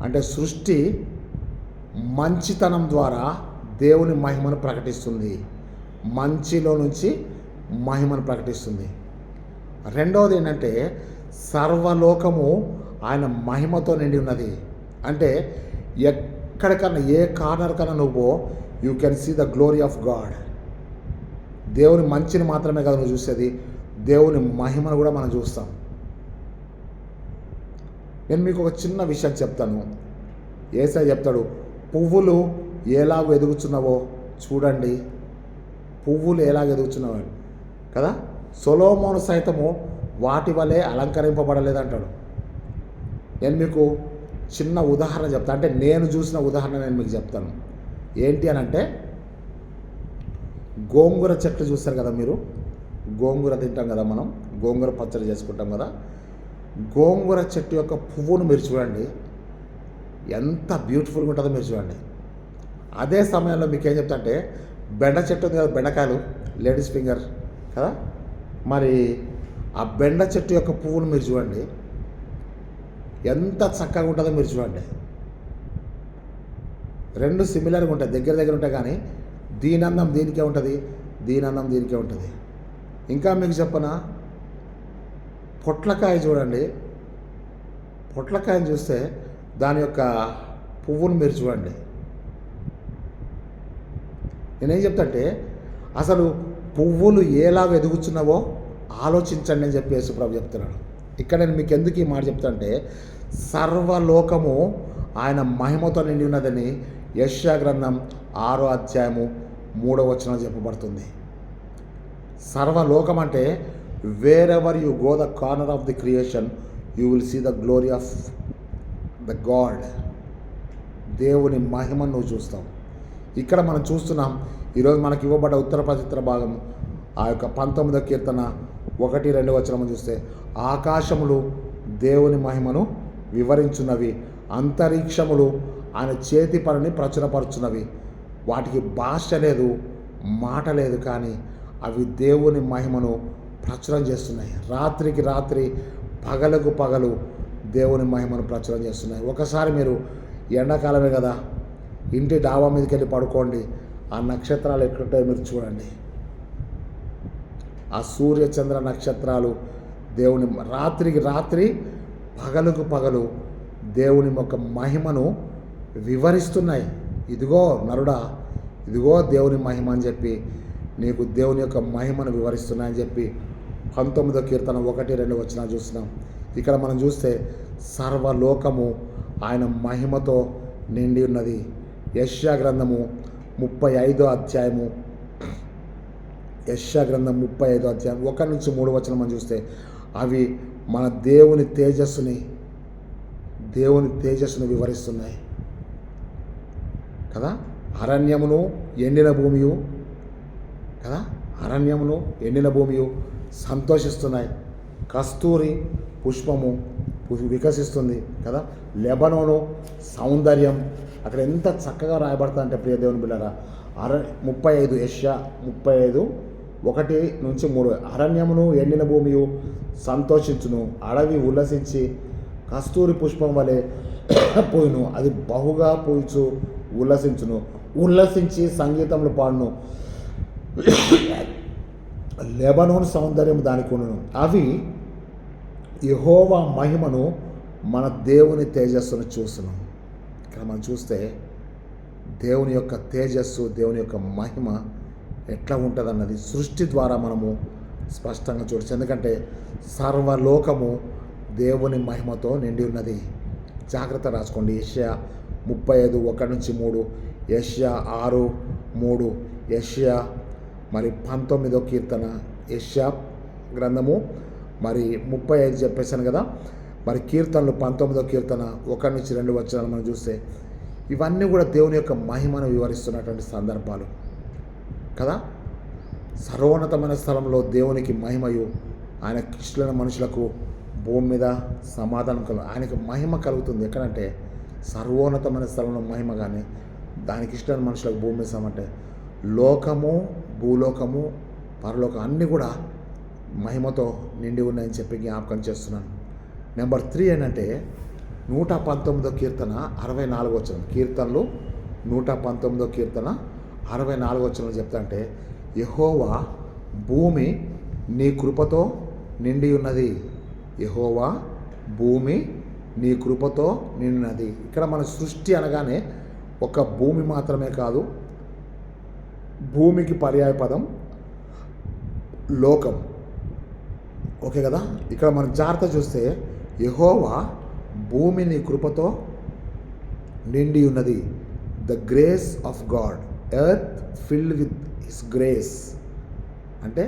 అంటే సృష్టి మంచితనం ద్వారా దేవుని మహిమను ప్రకటిస్తుంది. మంచిలో నుంచి మహిమను ప్రకటిస్తుంది. రెండవది ఏంటంటే సర్వలోకము ఆయన మహిమతో నిండి ఉన్నది. అంటే ఎక్కడికన్నా ఏ కార్నర్ కన్నా నువ్వు you can see the glory of God. దేవుని మంచిని మాత్రమే కదా నువ్వు చూసేది, దేవుని మహిమను కూడా మనం చూస్తాం. నేను మీకు ఒక చిన్న విషయం చెప్తాను. యేసయ్య చెప్తాడు, పువ్వులు ఎలాగో ఎదుగుచున్నావో చూడండి. పువ్వులు ఎలాగ ఎదుగుచున్నావు కదా. సొలొమోను సైతము వాటి వలె అలంకరింపబడలేదంటాడు. నేను మీకు చిన్న ఉదాహరణ చెప్తాను. అంటే నేను చూసిన ఉదాహరణ నేను మీకు చెప్తాను. ఏంటి అని అంటే గోంగూర చెట్లు చూస్తారు కదా మీరు. గోంగూర తింటాం కదా మనం, గోంగూర పచ్చడి చేసుకుంటాం కదా. గోంగూర చెట్టు యొక్క పువ్వును మీరు చూడండి, ఎంత బ్యూటిఫుల్గా ఉంటుందో మీరు చూడండి. అదే సమయంలో మీకు ఏం చెప్తా అంటే బెండ చెట్టు ఉంది కదా, బెండకాయలు, లేడీస్ ఫింగర్ కదా. మరి ఆ బెండ చెట్టు యొక్క పువ్వును మీరు చూడండి, ఎంత చక్కగా ఉంటుందో మీరు చూడండి. రెండు సిమిలర్గా ఉంటాయి, దగ్గర దగ్గర ఉంటాయి. కానీ దీని అందం దీనికే ఉంటుంది, దీని అందం దీనికే ఉంటుంది. ఇంకా మీకు చెప్పనా, పొట్లకాయ చూడండి. పొట్లకాయని చూస్తే దాని యొక్క పువ్వును మీరు చూడండి. నేనేం చెప్తాంటే అసలు పువ్వులు ఎలాగ ఎదుగుతున్నావో ఆలోచించండి అని చెప్పి యేసుప్రభు చెప్తున్నాడు. ఇక్కడ నేను మీకు ఎందుకు ఈ మాట చెప్తానంటే సర్వలోకము ఆయన మహిమతో నిండి ఉన్నదని యెషయా గ్రంథం 6వ అధ్యాయము 3వ వచనం చెప్పబడుతుంది. సర్వలోకం అంటే wherever you go the corner of the creation you will see the glory of the God. దేవుని మహిమను నువ్వు చూస్తావు. ఇక్కడ మనం చూస్తున్నాం. ఈరోజు మనకి ఇవ్వబడ్డ ఉత్తర ప్రత్యుత్తర భాగం ఆ యొక్క 19వ కీర్తన 1-2 వచనం చూస్తే ఆకాశములు దేవుని మహిమను వివరించున్నవి, అంతరిక్షములు ఆయన చేతి పనిని ప్రచురపరుచున్నవి. వాటికి భాష లేదు, మాట లేదు, కానీ అవి దేవుని మహిమను ప్రచురం చేస్తున్నాయి. రాత్రికి రాత్రి, పగలకు పగలు దేవుని మహిమను ప్రచురం చేస్తున్నాయి. ఒకసారి మీరు ఎండాకాలమే కదా, ఇంటి డాబా మీదకి వెళ్ళి పడుకోండి, ఆ నక్షత్రాలు ఎట్లుంటాయో మీరు చూడండి. ఆ సూర్య చంద్ర నక్షత్రాలు దేవుని రాత్రికి రాత్రి, పగలుకు పగలు దేవుని యొక్క మహిమను వివరిస్తున్నాయి. ఇదిగో నరుడా, ఇదిగో దేవుని మహిమ అని చెప్పి నీకు దేవుని యొక్క మహిమను వివరిస్తున్నాయని చెప్పి 19వ కీర్తన 1-2 వచనాలు చూస్తున్నాం. ఇక్కడ మనం చూస్తే సర్వలోకము ఆయన మహిమతో నిండి ఉన్నది. యెషయా గ్రంథము 35వ అధ్యాయము, యెషయా గ్రంథం 35వ అధ్యాయం 1-3 వచనం మనం చూస్తే అవి మన దేవుని తేజస్సుని వివరిస్తున్నాయి కదా. అరణ్యమును ఎండిన భూమియు కదా, అరణ్యమును ఎండిన భూమియు సంతోషిస్తున్నాయి. కస్తూరి పుష్పము వికసిస్తుంది కదా. లెబనోను సౌందర్యం, అక్కడ ఎంత చక్కగా రాయబడతాయంటే ప్రియ దేవుని బిడ్డలారా, 35 యెషయా 35:1-3 అరణ్యమును ఎండిన భూమియు సంతోషించును, అడవి ఉల్లసించి కస్తూరి పుష్పం వలె పోయిను, అది బహుగా పూయిచు ఉల్లసించును, ఉల్లసించి సంగీతములు పాడును, లెబనోను సౌందర్యం దానికి ఉండును. అవి యెహోవా మహిమను, మన దేవుని తేజస్సును చూస్తున్నాం. ఇక్కడ మనం చూస్తే దేవుని యొక్క తేజస్సు, దేవుని యొక్క మహిమ ఎట్లా ఉంటుంది అన్నది సృష్టి ద్వారా మనము స్పష్టంగా చూడవచ్చు. ఎందుకంటే సర్వలోకము దేవుని మహిమతో నిండి ఉన్నది. జాగ్రత్త రాసుకోండి. యెషయా 35:1-3, యెషయా 6:3, యెషయా 19వ కీర్తన, యెషయా గ్రంథము 35 చెప్పేశాను కదా. కీర్తనలు 19వ కీర్తన 1-2 వచనాలు మనం చూస్తే ఇవన్నీ కూడా దేవుని యొక్క మహిమను వివరిస్తున్నటువంటి సందర్భాలు కదా. సర్వోన్నతమైన స్థలంలో దేవునికి మహిమయు, ఆయన ఇష్టమైన మనుషులకు భూమి మీద సమాధానం ఆయనకు మహిమ కలుగుతుంది. ఎక్కడంటే సర్వోన్నతమైన స్థలంలో మహిమ, కానీ దానికి ఇష్టమైన మనుషులకు భూమి మీద సమంటే లోకము, భూలోకము, పరలోకం అన్నీ కూడా మహిమతో నిండి ఉన్నాయని చెప్పి జ్ఞాపకం చేస్తున్నాను. నెంబర్ 3 ఏంటంటే 119వ కీర్తన 64వ వచనం. కీర్తనలు 119వ కీర్తన 64వ వచనం చెప్తా అంటే, యెహోవా భూమి నీ కృపతో నిండి ఉన్నది, యెహోవా భూమి నీ కృపతో నిండినది. ఇక్కడ మన సృష్టి అనగానే ఒక భూమి మాత్రమే కాదు, భూమికి పర్యాయ పదం లోకం. ఓకే కదా. ఇక్కడ మనం జాగ్రత్త చూస్తే యెహోవా భూమి నీ కృపతో నిండి ఉన్నది. The grace of God, earth filled with his grace. అంటే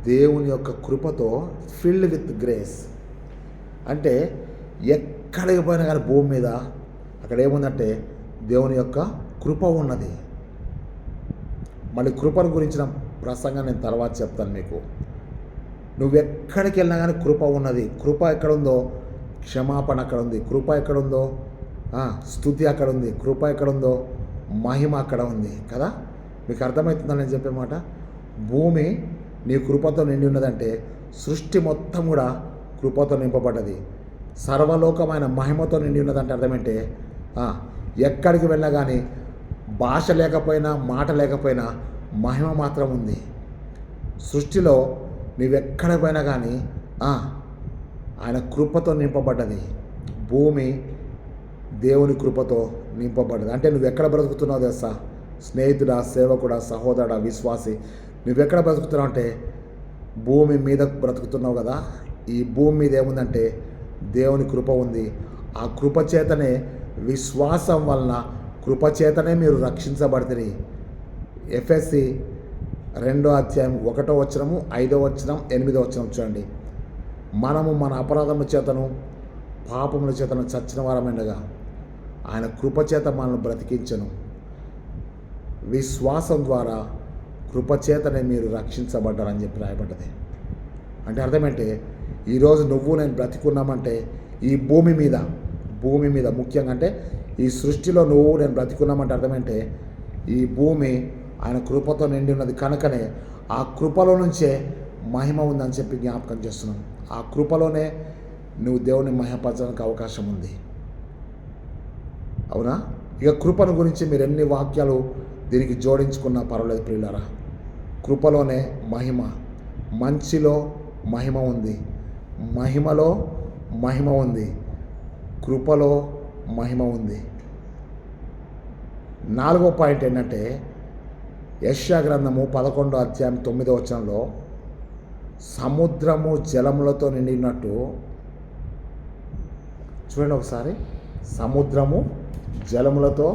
దేవుని యొక్క కృపతో ఫిల్డ్ విత్ గ్రేస్. అంటే ఎక్కడికి పోయినా కానీ భూమి మీద అక్కడ ఏముందంటే దేవుని యొక్క కృప ఉన్నది. మళ్ళీ కృపను గురించిన ప్రసంగం నేను తర్వాత చెప్తాను మీకు. నువ్వెక్కడికి వెళ్ళినా కానీ కృప ఉన్నది. కృప ఎక్కడుందో క్షమాపణ అక్కడ ఉంది, కృప ఎక్కడుందో స్తుతి అక్కడ ఉంది, కృప ఎక్కడుందో మహిమ అక్కడ ఉంది కదా. మీకు అర్థమవుతుందని నేను చెప్పే మాట. భూమి నీ కృపతో నిండి ఉన్నదంటే సృష్టి మొత్తం కూడా కృపతో నింపబడ్డది. సర్వలోకమైన మహిమతో నిండి ఉన్నదంటే అర్థమంటే ఎక్కడికి వెళ్ళినా కానీ భాష లేకపోయినా, మాట లేకపోయినా మహిమ మాత్రం ఉంది. సృష్టిలో నీవెక్కడికి పోయినా కానీ ఆయన కృపతో నింపబడ్డది. భూమి దేవుని కృపతో నింపబడ్డది. అంటే నువ్వు ఎక్కడ బ్రతుకుతున్నావు తెలుసా? స్నేహితుడా, సేవకుడా, సహోదరుడా, విశ్వాసి, నువ్వెక్కడ బ్రతుకుతున్నావు అంటే భూమి మీద బ్రతుకుతున్నావు కదా. ఈ భూమి మీద ఏముందంటే దేవుని కృప ఉంది. ఆ కృప చేతనే, విశ్వాసం వలన కృప చేతనే మీరు రక్షించబడతారు. ఎఫెసీ 2వ అధ్యాయం 1వ వచనము, 5వ వచనం, 8వ వచనం చూడండి. మనము మన అపరాధముల చేతను, పాపముల చేతను చచ్చిన వారమైనగా ఆయన కృపచేత మనల్ని బ్రతికించను. విశ్వాసం ద్వారా కృపచేతనే మీరు రక్షించబడ్డారని చెప్పి రాయబడ్డది. అంటే అర్థమంటే ఈరోజు నువ్వు నేను బ్రతికున్నామంటే ఈ భూమి మీద భూమి మీద ముఖ్యంగా అంటే ఈ సృష్టిలో నువ్వు నేను బ్రతికున్నామంటే అర్థమంటే ఈ భూమి ఆయన కృపతో నిండి ఉన్నది కనుకనే ఆ కృపలో నుంచే మహిమ ఉందని చెప్పి జ్ఞాపకం చేస్తున్నాం. ఆ కృపలోనే నువ్వు దేవుని మహిమపరచడానికి అవకాశం ఉంది. అవునా? ఇక కృపను గురించి మీరు ఎన్ని వాక్యాలు దీనికి జోడించుకున్నా పర్వాలేదు ప్రియులారా. కృపలోనే మహిమ, మంచిలో మహిమ ఉంది, మహిమలో మహిమ ఉంది, కృపలో మహిమ ఉంది. 4వ పాయింట్ ఏంటంటే యెషయా గ్రంథము 11వ అధ్యాయం 9వ వచనంలో సముద్రము జలములతో నిండినట్టు చూడండి ఒకసారి. సముద్రము జలములతో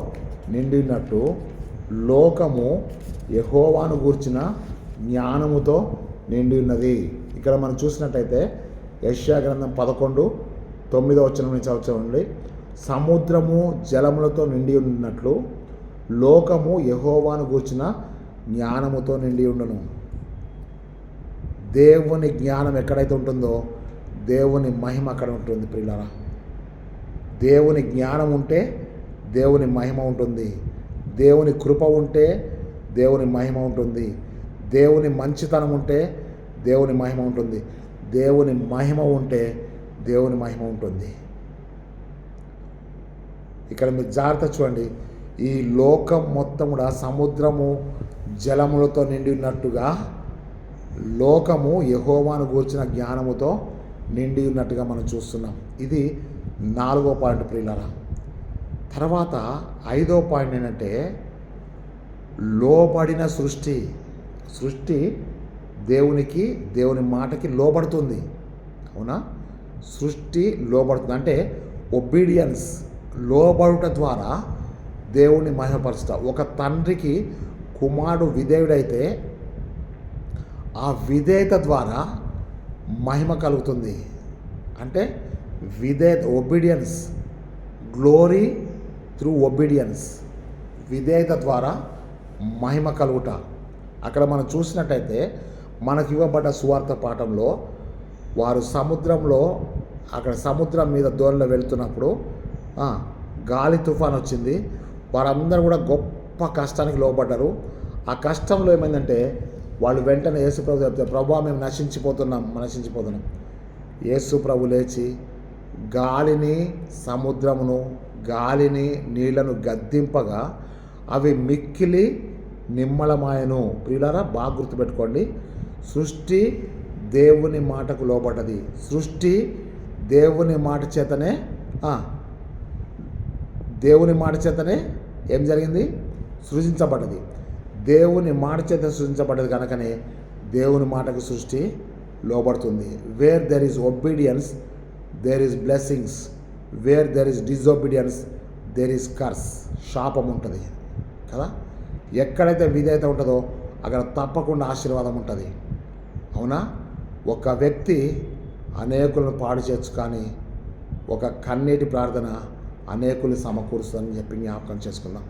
నిండినట్టు లోకము యెహోవాను గూర్చిన జ్ఞానముతో నిండి ఉన్నది. ఇక్కడ మనం చూసినట్టయితే యెషయా గ్రంథం 11:9 వచనం నుంచి చదవండి. సముద్రము జలములతో నిండి ఉన్నట్లు లోకము యెహోవాను గూర్చిన జ్ఞానముతో నిండి ఉండును. దేవుని జ్ఞానం ఎక్కడైతే ఉంటుందో దేవుని మహిమ అక్కడ ఉంటుంది ప్రియులారా. దేవుని జ్ఞానం ఉంటే దేవుని మహిమ ఉంటుంది. దేవుని కృప ఉంటే దేవుని మహిమ ఉంటుంది. దేవుని మంచితనం ఉంటే దేవుని మహిమ ఉంటుంది. దేవుని మహిమ ఉంటే దేవుని మహిమ ఉంటుంది. ఇక్కడ మీరు జాగ్రత్త చూడండి. ఈ లోకం మొత్తం కూడా సముద్రము జలములతో నిండి ఉన్నట్టుగా లోకము యెహోవాను గూర్చిన జ్ఞానముతో నిండి ఉన్నట్టుగా మనం చూస్తున్నాం. ఇది 4వ పాయింట్ ప్రియులారా. తర్వాత 5వ పాయింట్ ఏంటంటే లోబడిన సృష్టి. సృష్టి దేవునికి, దేవుని మాటకి లోబడుతుంది. అవునా? సృష్టి లోబడుతుంది అంటే ఒబీడియన్స్, లోబడుట ద్వారా దేవుని మహిమపరుచుట. ఒక తండ్రికి కుమారుడు విధేయుడైతే ఆ విధేయత ద్వారా మహిమ కలుగుతుంది. అంటే విధేయత, ఒబీడియన్స్, గ్లోరీ త్రూ ఒబీడియన్స్. విధేయత ద్వారా మహిమ కలుగుట. అక్కడ మనం చూసినట్టయితే మనకు ఇవ్వబడ్డ సువార్త పాఠంలో వారు సముద్రంలో, అక్కడ సముద్రం మీద దోణిలో వెళ్తున్నప్పుడు గాలి తుఫాన్ వచ్చింది. వారందరూ కూడా గొప్ప కష్టానికి లోబడ్డారు. ఆ కష్టంలో ఏమైందంటే వాళ్ళు వెంటనే యేసు ప్రభు చెప్తే, ప్రభువా మేము నశించిపోతున్నాం. యేసు ప్రభు లేచి గాలిని, సముద్రమును, గాలిని, నీళ్లను గద్దింపగా అవి మిక్కిలి నిమ్మలమాయను. ప్రియులారా, బాగా గుర్తుపెట్టుకోండి. సృష్టి దేవుని మాటకు లోబడ్డది. సృష్టి దేవుని మాట చేతనే ఏం జరిగింది? సృజించబడ్డది. దేవుని మాట చేత సృజించబడ్డది కనుకనే దేవుని మాటకు సృష్టి లోబడుతుంది. Where there is obedience there is blessings, where there is disobedience there is curse. శాపం ఉంటుంది కదా. ఎక్కడైతే విధేయత ఉంటుందో అక్కడ తప్పకుండా ఆశీర్వాదం ఉంటుంది. అవునా? ఒక వ్యక్తి అనేకులను పాడు చేయొచ్చు, కానీ ఒక కన్నీటి ప్రార్థన అనేకులు సమకూరుస్తుందని చెప్పి జ్ఞాపకం చేసుకుందాం.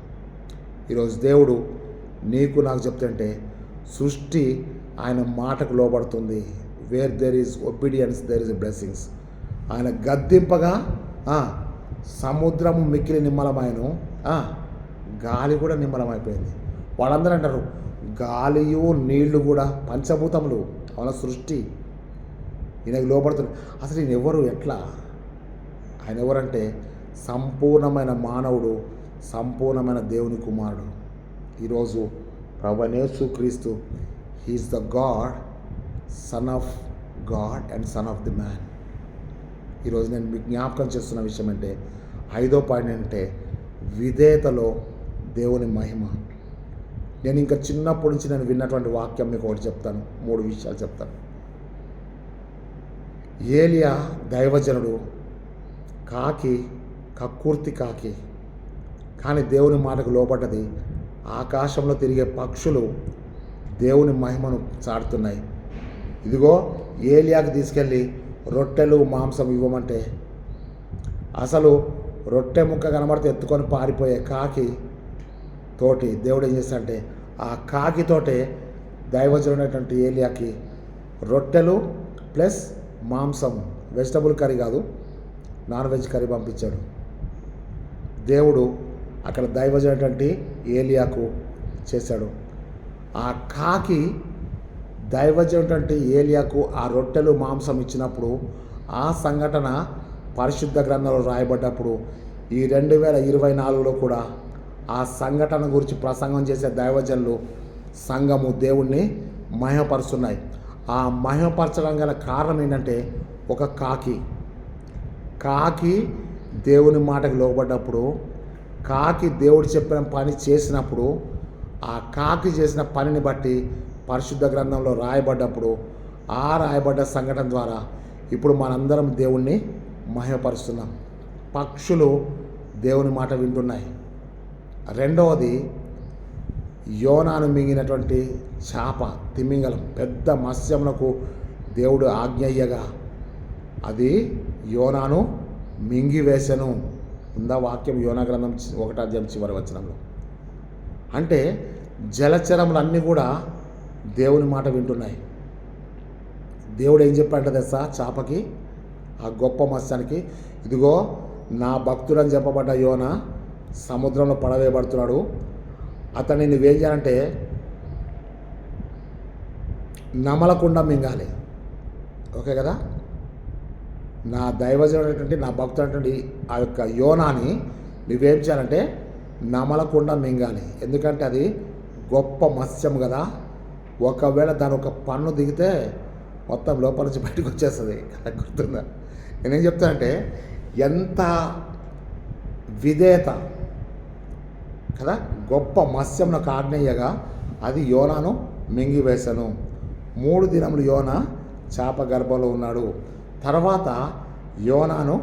ఈరోజు దేవుడు నీకు నాకు చెప్తుంటే సృష్టి ఆయన మాటకు లోబడుతుంది. Where there is obedience there is blessings. ఆయన గద్దింపగా సముద్రము మిక్కిలి నిమ్మలమాయను, గాలి కూడా నిమ్మలమైపోయింది. వాళ్ళందరూ అంటారు గాలియు నీళ్లు కూడా పంచభూతములు. అవున? సృష్టి ఈయనకు లోబడుతుంది. అసలు ఈయన ఎవరు? ఎట్లా? ఆయన ఎవరంటే సంపూర్ణమైన మానవుడు, సంపూర్ణమైన దేవుని కుమారుడు. ఈరోజు ప్రభువైన యేసుక్రీస్తు he is the God, son of God and son of the man. ఈరోజు నేను మీకు జ్ఞాపకం చేస్తున్న విషయం అంటే 5వ పాయింట్ అంటే విధేయతలో దేవుని మహిమ. నేను ఇంకా చిన్నప్పటి నుంచి నేను విన్నటువంటి వాక్యం మీకు ఒకటి చెప్తాను, 3 విషయాలు చెప్తాను. ఏలియా దైవజనుడు, కక్కుర్తి కాకి, కానీ దేవుని మాటకు లోబడ్డది. ఆకాశంలో తిరిగే పక్షులు దేవుని మహిమను చాటుతున్నాయి. ఇదిగో ఏలియాకు తీసుకెళ్ళి రొట్టెలు మాంసం ఇవ్వమంటే అసలు రొట్టె ముక్క కనబడితే ఎత్తుకొని పారిపోయే కాకి తోటి దేవుడు ఏం చేస్తాడంటే ఆ కాకితోటే దైవజనుడైనటువంటి ఏలియాకి రొట్టెలు ప్లస్ మాంసం, వెజిటబుల్ కర్రీ కాదు, నాన్ వెజ్ కర్రీ పంపించాడు. దేవుడు అక్కడ దైవజనటువంటి ఏలియాకు చేశాడు. ఆ కాకి దైవజనటువంటి ఏలియాకు ఆ రొట్టెలు మాంసం ఇచ్చినప్పుడు ఆ సంఘటన పరిశుద్ధ గ్రంథంలో రాయబడ్డప్పుడు ఈ 2024లో కూడా ఆ సంఘటన గురించి ప్రసంగం చేసే దైవజనులు సంఘము దేవుణ్ణి మహిమపరుస్తున్నాయి. ఆ మహిమపరచడం గల కారణం ఏంటంటే ఒక కాకి దేవుని మాటకు లోబడ్డప్పుడు, కాకి దేవుడు చెప్పిన పని చేసినప్పుడు, ఆ కాకి చేసిన పనిని బట్టి పరిశుద్ధ గ్రంథంలో రాయబడ్డప్పుడు ఆ రాయబడ్డ సంఘటన ద్వారా ఇప్పుడు మనందరం దేవుణ్ణి మహిమపరుస్తున్నాం. పక్షులు దేవుని మాట వింటున్నాయి. రెండవది, యోనాను మింగినటువంటి చేప, తిమింగలం, పెద్ద మత్స్యములకు దేవుడు ఆజ్ఞయ్యగా అది యోనాను మింగివేసెను. ఉందా వాక్యం యోనా గ్రంథం 1వ అధ్యాయం చివరి వచనంలో. అంటే జలచరములన్నీ కూడా దేవుని మాట వింటున్నాయి. దేవుడు ఏం చెప్పాడంటే తెలుసా చేపకి, ఆ గొప్ప మత్స్యానికి, ఇదిగో నా భక్తుడని చెప్పబడ్డ యోన సముద్రంలో పడవేయబడుతున్నాడు, అతన్ని నువ్వేం చేయాలంటే నమలకుండా మింగాలి. ఓకే కదా? నా దైవజనుడైనటువంటి నా భక్తుడైనటువంటి ఆ యొక్క యోనాని నువ్వేం చేయాలంటే నమలకుండా మింగాలి. ఎందుకంటే అది గొప్ప మత్స్యం కదా. ఒకవేళ దాని ఒక పన్ను దిగితే మొత్తం లోపల నుంచి బయటకు వచ్చేస్తుంది. గుర్తుందా? నేనేం చెప్తానంటే ఎంత విధేయత కదా. గొప్ప మత్స్యంకు ఆజ్ఞయ్యగా అది యోనాను మింగివేశాను. 3 దినములు యోన చేప గర్భంలో ఉన్నాడు. తర్వాత యోనాను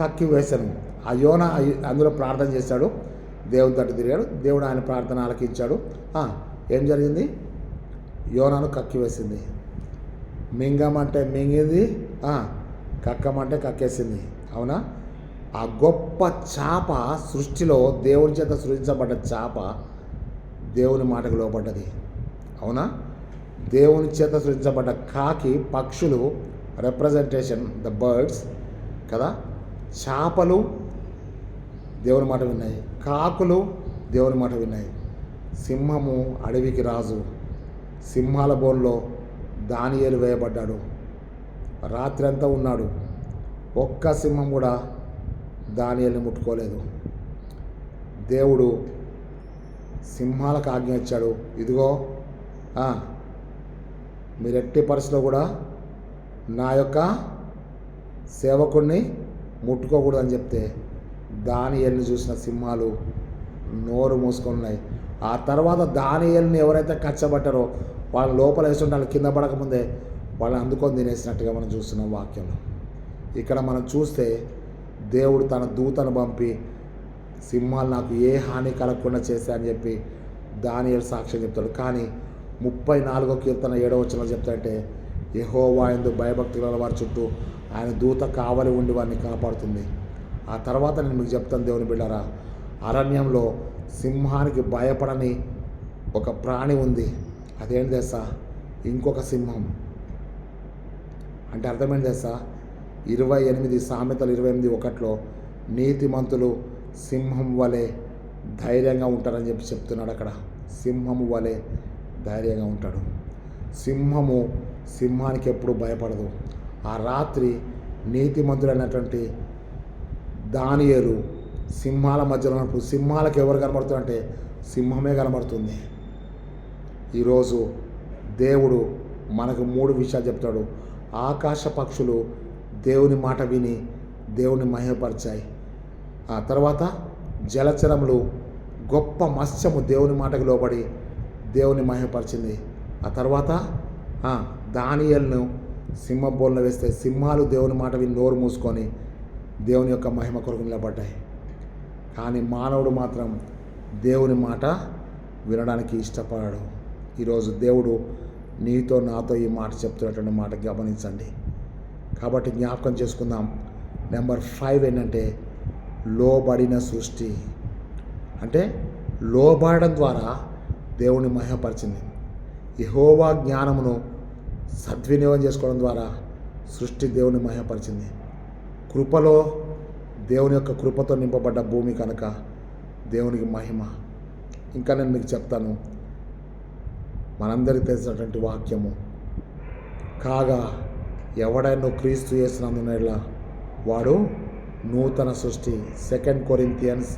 కక్కివేశాను. ఆ యోన అందులో ప్రార్థన చేశాడు, దేవుని తట్టు తిరిగాడు, దేవుడు ఆయన ప్రార్థన ఆలకించాడు. ఏం జరిగింది? యోనాను కక్కివేసింది. మింగమంటే మింగింది, కక్కమంటే కక్కేసింది. అవునా? ఆ గొప్ప చేప సృష్టిలో దేవుని చేత సృష్టించబడ్డ చేప దేవుని మాటకు లోబడ్డది. అవునా? దేవుని చేత సృష్టించబడ్డ కాకి, పక్షులు రిప్రజెంటేషన్ ద బర్డ్స్ కదా. చేపలు దేవుని మాట విన్నాయి, కాకులు దేవుని మాట విన్నాయి. సింహము అడవికి రాజు, సింహాల బోన్లో దానియేలు వేయబడ్డాడు. రాత్రి అంతా ఉన్నాడు, ఒక్క సింహం కూడా దానియేలుని ముట్టుకోలేదు. దేవుడు సింహాలకు ఆజ్ఞ ఇచ్చాడు, ఇదిగో మీరు ఎట్టి పరిస్థితిలో కూడా నా యొక్క సేవకుడిని ముట్టుకోకూడదని చెప్తే దానియేలుని చూసిన సింహాలు నోరు మూసుకున్నాయి. ఆ తర్వాత దానియేలుని ఎవరైతే కచ్చబట్టారో వాళ్ళ లోపల వేస్తుంటే వాళ్ళు కింద పడకముందే వాళ్ళని అందుకొని తినేసినట్టుగా మనం చూస్తున్నాం వాక్యంలో. ఇక్కడ మనం చూస్తే దేవుడు తన దూతను పంపి సింహాలు నాకు ఏ హాని కలగకుండా చేశా అని చెప్పి దానియేలు సాక్ష్యం చెప్తాడు. కానీ 34వ కీర్తన 7వ వచనంలో చెప్తాడంటే యెహోవా యందు భయభక్తులు గల వారి చుట్టూ ఆయన దూత కావలి ఉండి వారిని కాపాడుతుంది. ఆ తర్వాత నేను మీకు చెప్తాను దేవుని బిడ్డారా, అరణ్యంలో సింహానికి భయపడని ఒక ప్రాణి ఉంది. అదేంటి తెలుసా? ఇంకొక సింహం. అంటే అర్థమైంది తెలుసా? 28 సామెతలు 28:1 నీతిమంతులు సింహం వలె ధైర్యంగా ఉంటారని చెప్పి చెప్తున్నాడు. అక్కడ సింహము వలె ధైర్యంగా ఉంటాడు. సింహానికి ఎప్పుడు భయపడదు. ఆ రాత్రి నీతిమంతులైనటువంటి దానియేలు సింహాల మధ్యలో ఉన్నప్పుడు సింహాలకు ఎవరు కనబడుతుందంటే సింహమే కనబడుతుంది. ఈరోజు దేవుడు మనకు 3 విషయాలు చెప్తాడు. ఆకాశ పక్షులు దేవుని మాట విని దేవుని మహిమపరిచాయి. ఆ తర్వాత జలచరములు గొప్ప మత్స్యము దేవుని మాటకు లోబడి దేవుని మహిమపరిచింది. ఆ తర్వాత దానియేలును సింహబోన్లో వేస్తే సింహాలు దేవుని మాట విని నోరు మూసుకొని దేవుని యొక్క మహిమ కొరకు నిలబడ్డాయి. కానీ మానవుడు మాత్రం దేవుని మాట వినడానికి ఇష్టపడాడు. ఈరోజు దేవుడు నీతో నాతో ఈ మాట చెప్తున్నటువంటి మాట గమనించండి. కాబట్టి జ్ఞాపకం చేసుకుందాం. నెంబర్ 5 ఏంటంటే లోబడిన సృష్టి. అంటే లోబడడం ద్వారా దేవుని మహిమపరిచింది. యెహోవా జ్ఞానమును సద్వినియోగం చేసుకోవడం ద్వారా సృష్టి దేవుని మహిమపరిచింది. కృపలో దేవుని యొక్క కృపతో నింపబడ్డ భూమి కనుక దేవునికి మహిమ. ఇంకా నేను మీకు చెప్తాను, మనందరికీ తెలిసినటువంటి వాక్యము, కాగా ఎవడైనా క్రీస్తు యేసునందున వాడు నూతన సృష్టి. 2 Corinthians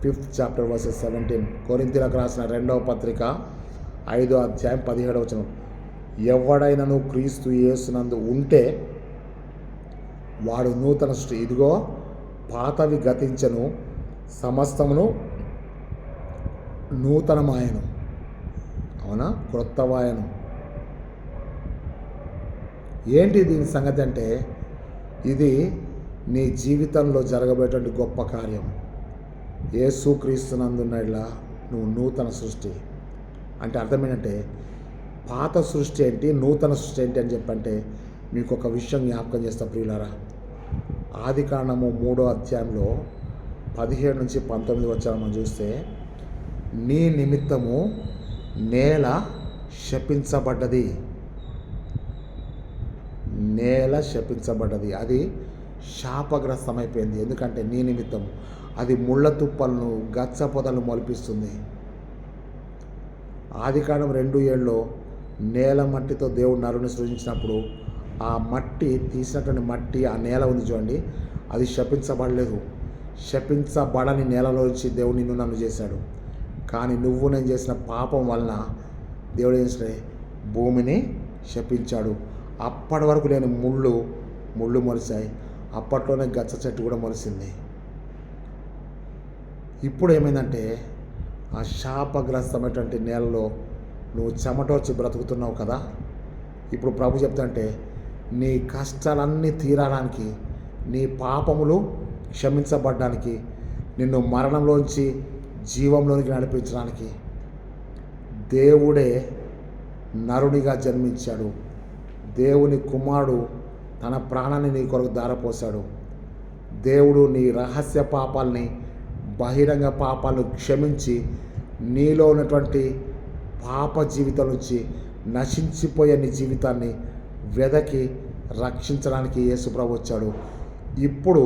5th chapter verses 17. కొరింథీయులకు రాసిన 2వ పత్రిక 5వ అధ్యాయం 17వ వచనం. ఎవడైనను క్రీస్తు యేసునందు ఉంటే వాడు నూతన సృష్టి. ఇదిగో పాతవి గతించను, సమస్తమును నూతనమాయను. అవునా, క్రొత్తవాయను. ఏంటి దీని సంగతి అంటే, ఇది నీ జీవితంలో జరగబోయేటువంటి గొప్ప కార్యం. యేసుక్రీస్తునందున్నట్లా నువ్వు నూతన సృష్టి అంటే అర్థం ఏంటంటే, పాత సృష్టి ఏంటి, నూతన సృష్టి ఏంటి అని చెప్పంటే మీకు ఒక విషయం జ్ఞాపకం చేస్తా ప్రియులారా. ఆదికాండము 3వ అధ్యాయంలో 17 నుంచి 19 వచ్చాము మనం చూస్తే, నీ నిమిత్తము నేల శపించబడ్డది. నేల శపించబడ్డది, అది శాపగ్రస్తమైపోయింది. ఎందుకంటే నీ నిమిత్తం అది ముళ్ళ తుప్పలను, గచ్చ పొదలు మొలిపిస్తుంది. ఆదికాండం 2:7లో నేల మట్టితో దేవుడు నరుని సృజించినప్పుడు ఆ మట్టి తీసినటువంటి మట్టి, ఆ నేల ఉంది చూడండి, అది శపించబడలేదు. శపించబడని నేలలో నుంచి దేవుడు నిన్ను నన్ను చేశాడు. కానీ నువ్వు నేను చేసిన పాపం వలన దేవుడు ఏం చేసిన భూమిని శపించాడు. అప్పటి వరకు లేని ముళ్ళు మొలిచాయి. అప్పట్లోనే గచ్చ చెట్టు కూడా మొలిసింది. ఇప్పుడు ఏమైందంటే, ఆ శాపగ్రస్తమైనటువంటి నేలలో నువ్వు చెమట వచ్చి బ్రతుకుతున్నావు కదా. ఇప్పుడు ప్రభు చెప్తాంటే, నీ కష్టాలన్నీ తీరడానికి, నీ పాపములు క్షమించబడ్డానికి, నిన్ను మరణంలోంచి జీవంలోనికి నడిపించడానికి దేవుడే నరునిగా జన్మించాడు. దేవుని కుమారుడు తన ప్రాణాన్ని నీ కొరకు ధారపోశాడు. దేవుడు నీ రహస్య పాపాలని, బహిరంగ పాపాలను క్షమించి నీలో ఉన్నటువంటి పాప జీవితం నుంచి నశించిపోయే నీ జీవితాన్ని వెదకి రక్షించడానికి యేసుప్రభు వచ్చాడు. ఇప్పుడు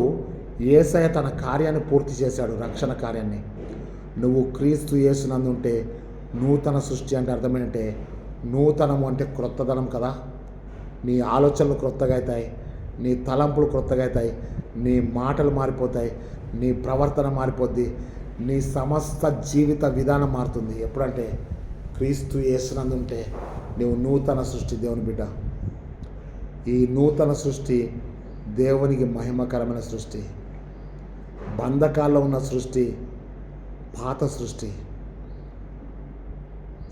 యేసయ్య తన కార్యాన్ని పూర్తి చేశాడు, రక్షణ కార్యాన్ని. నువ్వు క్రీస్తు యేసునందుంటే నూతన సృష్టి అంటే అర్థమేంటంటే, నూతనము అంటే క్రొత్తదనం కదా. నీ ఆలోచనలు క్రొత్తగా అవుతాయి, నీ తలంపులు క్రొత్తగా అవుతాయి, నీ మాటలు మారిపోతాయి, నీ ప్రవర్తన మారిపోద్ది, నీ సమస్త జీవిత విధానం మారుతుంది. ఎప్పుడంటే క్రీస్తు యేసునందుంటే నువ్వు నూతన సృష్టి, దేవుని బిడ్డ. ఈ నూతన సృష్టి దేవునికి మహిమకరమైన సృష్టి. బంధకాల్లో ఉన్న సృష్టి పాత సృష్టి.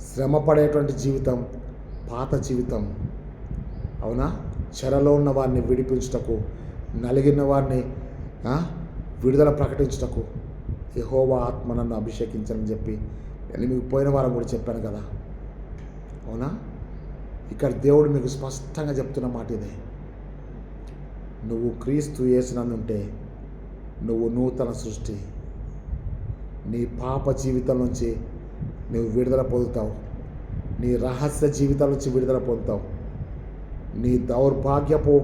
శ్రమపడేటువంటి జీవితం పాత జీవితం. అవునా, చెరలో ఉన్న వారిని విడిపించుటకు, నలిగిన వారిని విడుదల ప్రకటించుటకు యెహోవా ఆత్మ నన్ను అభిషేకించని చెప్పి నేను మీకు పోయిన వారం కూడా చెప్పాను కదా. అవునా, ఇక్కడ దేవుడు మీకు స్పష్టంగా చెప్తున్న మాట ఇదే. నువ్వు క్రీస్తు యేసునందుంటే నువ్వు నూతన సృష్టి. నీ పాప జీవితం నుంచి నువ్వు విడుదల పొందుతావు. నీ రహస్య జీవితం నుంచి విడుదల పొందుతావు. నీ దౌర్భాగ్యపు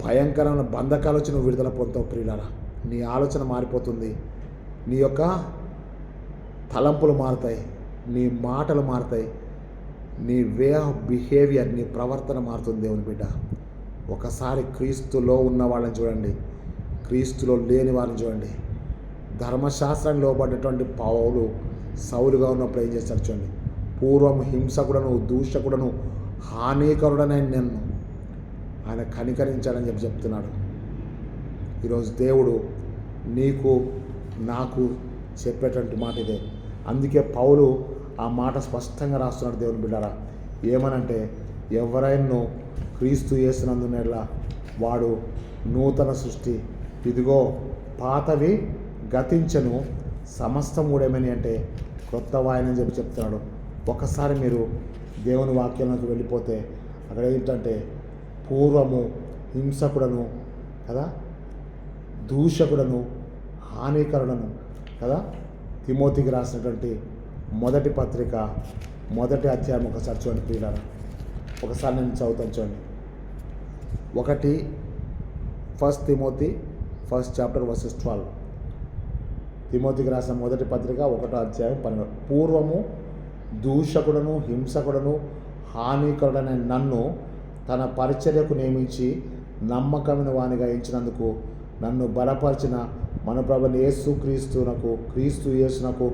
భయంకరమైన బంధకాల నుంచి నువ్వు విడుదల పొందుతావు ప్రియులారా. నీ ఆలోచన మారిపోతుంది, నీ యొక్క తలంపులు మారుతాయి, నీ మాటలు మారుతాయి, నీ వే ఆఫ్ బిహేవియర్, నీ ప్రవర్తన మారుతుంది దేవుని బిడ్డ. ఒకసారి క్రీస్తులో ఉన్న వాళ్ళని చూడండి, క్రీస్తులో లేని వారిని చూడండి. ధర్మశాస్త్రాన్ని లోబడ్డటువంటి పౌలు సౌలుగా ఉన్నప్పుడు ఏం చేశాడు చూడండి. పూర్వం హింసకుడను, దూషకుడను, హానికరుడనైన నన్ను ఆయన కనికరించాడని చెప్తున్నాడు. ఈరోజు దేవుడు నీకు నాకు చెప్పేటువంటి మాట ఇదే. అందుకే పౌలు ఆ మాట స్పష్టంగా రాస్తున్నాడు దేవుని బిడ్డరా. ఏమనంటే, ఎవరైనా క్రీస్తు యేసునందునేలా వాడు నూతన సృష్టి. ఇదిగో పాతవి గతించను, సమస్తం కూడా ఏమని అంటే క్రొత్త వాయనని చెప్తున్నాడు. ఒకసారి మీరు దేవుని వాక్యంలోకి వెళ్ళిపోతే అక్కడ ఏంటంటే, పూర్వము హింసకుడను కదా, దూషకుడను, హానికరుడను కదా. తిమోతికి రాసినటువంటి మొదటి పత్రిక 1వ అధ్యాయం ఒకసారి చూడండి ప్రియులారా. ఒకసారి నేను చదువుతాను చూడండి. 1 Timothy 1st chapter verses 12. తిమోతికి రాసిన మొదటి పత్రిక 1వ అధ్యాయం 12. పూర్వము దూషకుడను హింసకుడను హానికరుడైన నన్ను తన పరిచర్యకు నియమించి నమ్మకమైన వానిగా ఎంచినందుకు నన్ను బలపరిచిన మన ప్రభువైన క్రీస్తు యేసునకు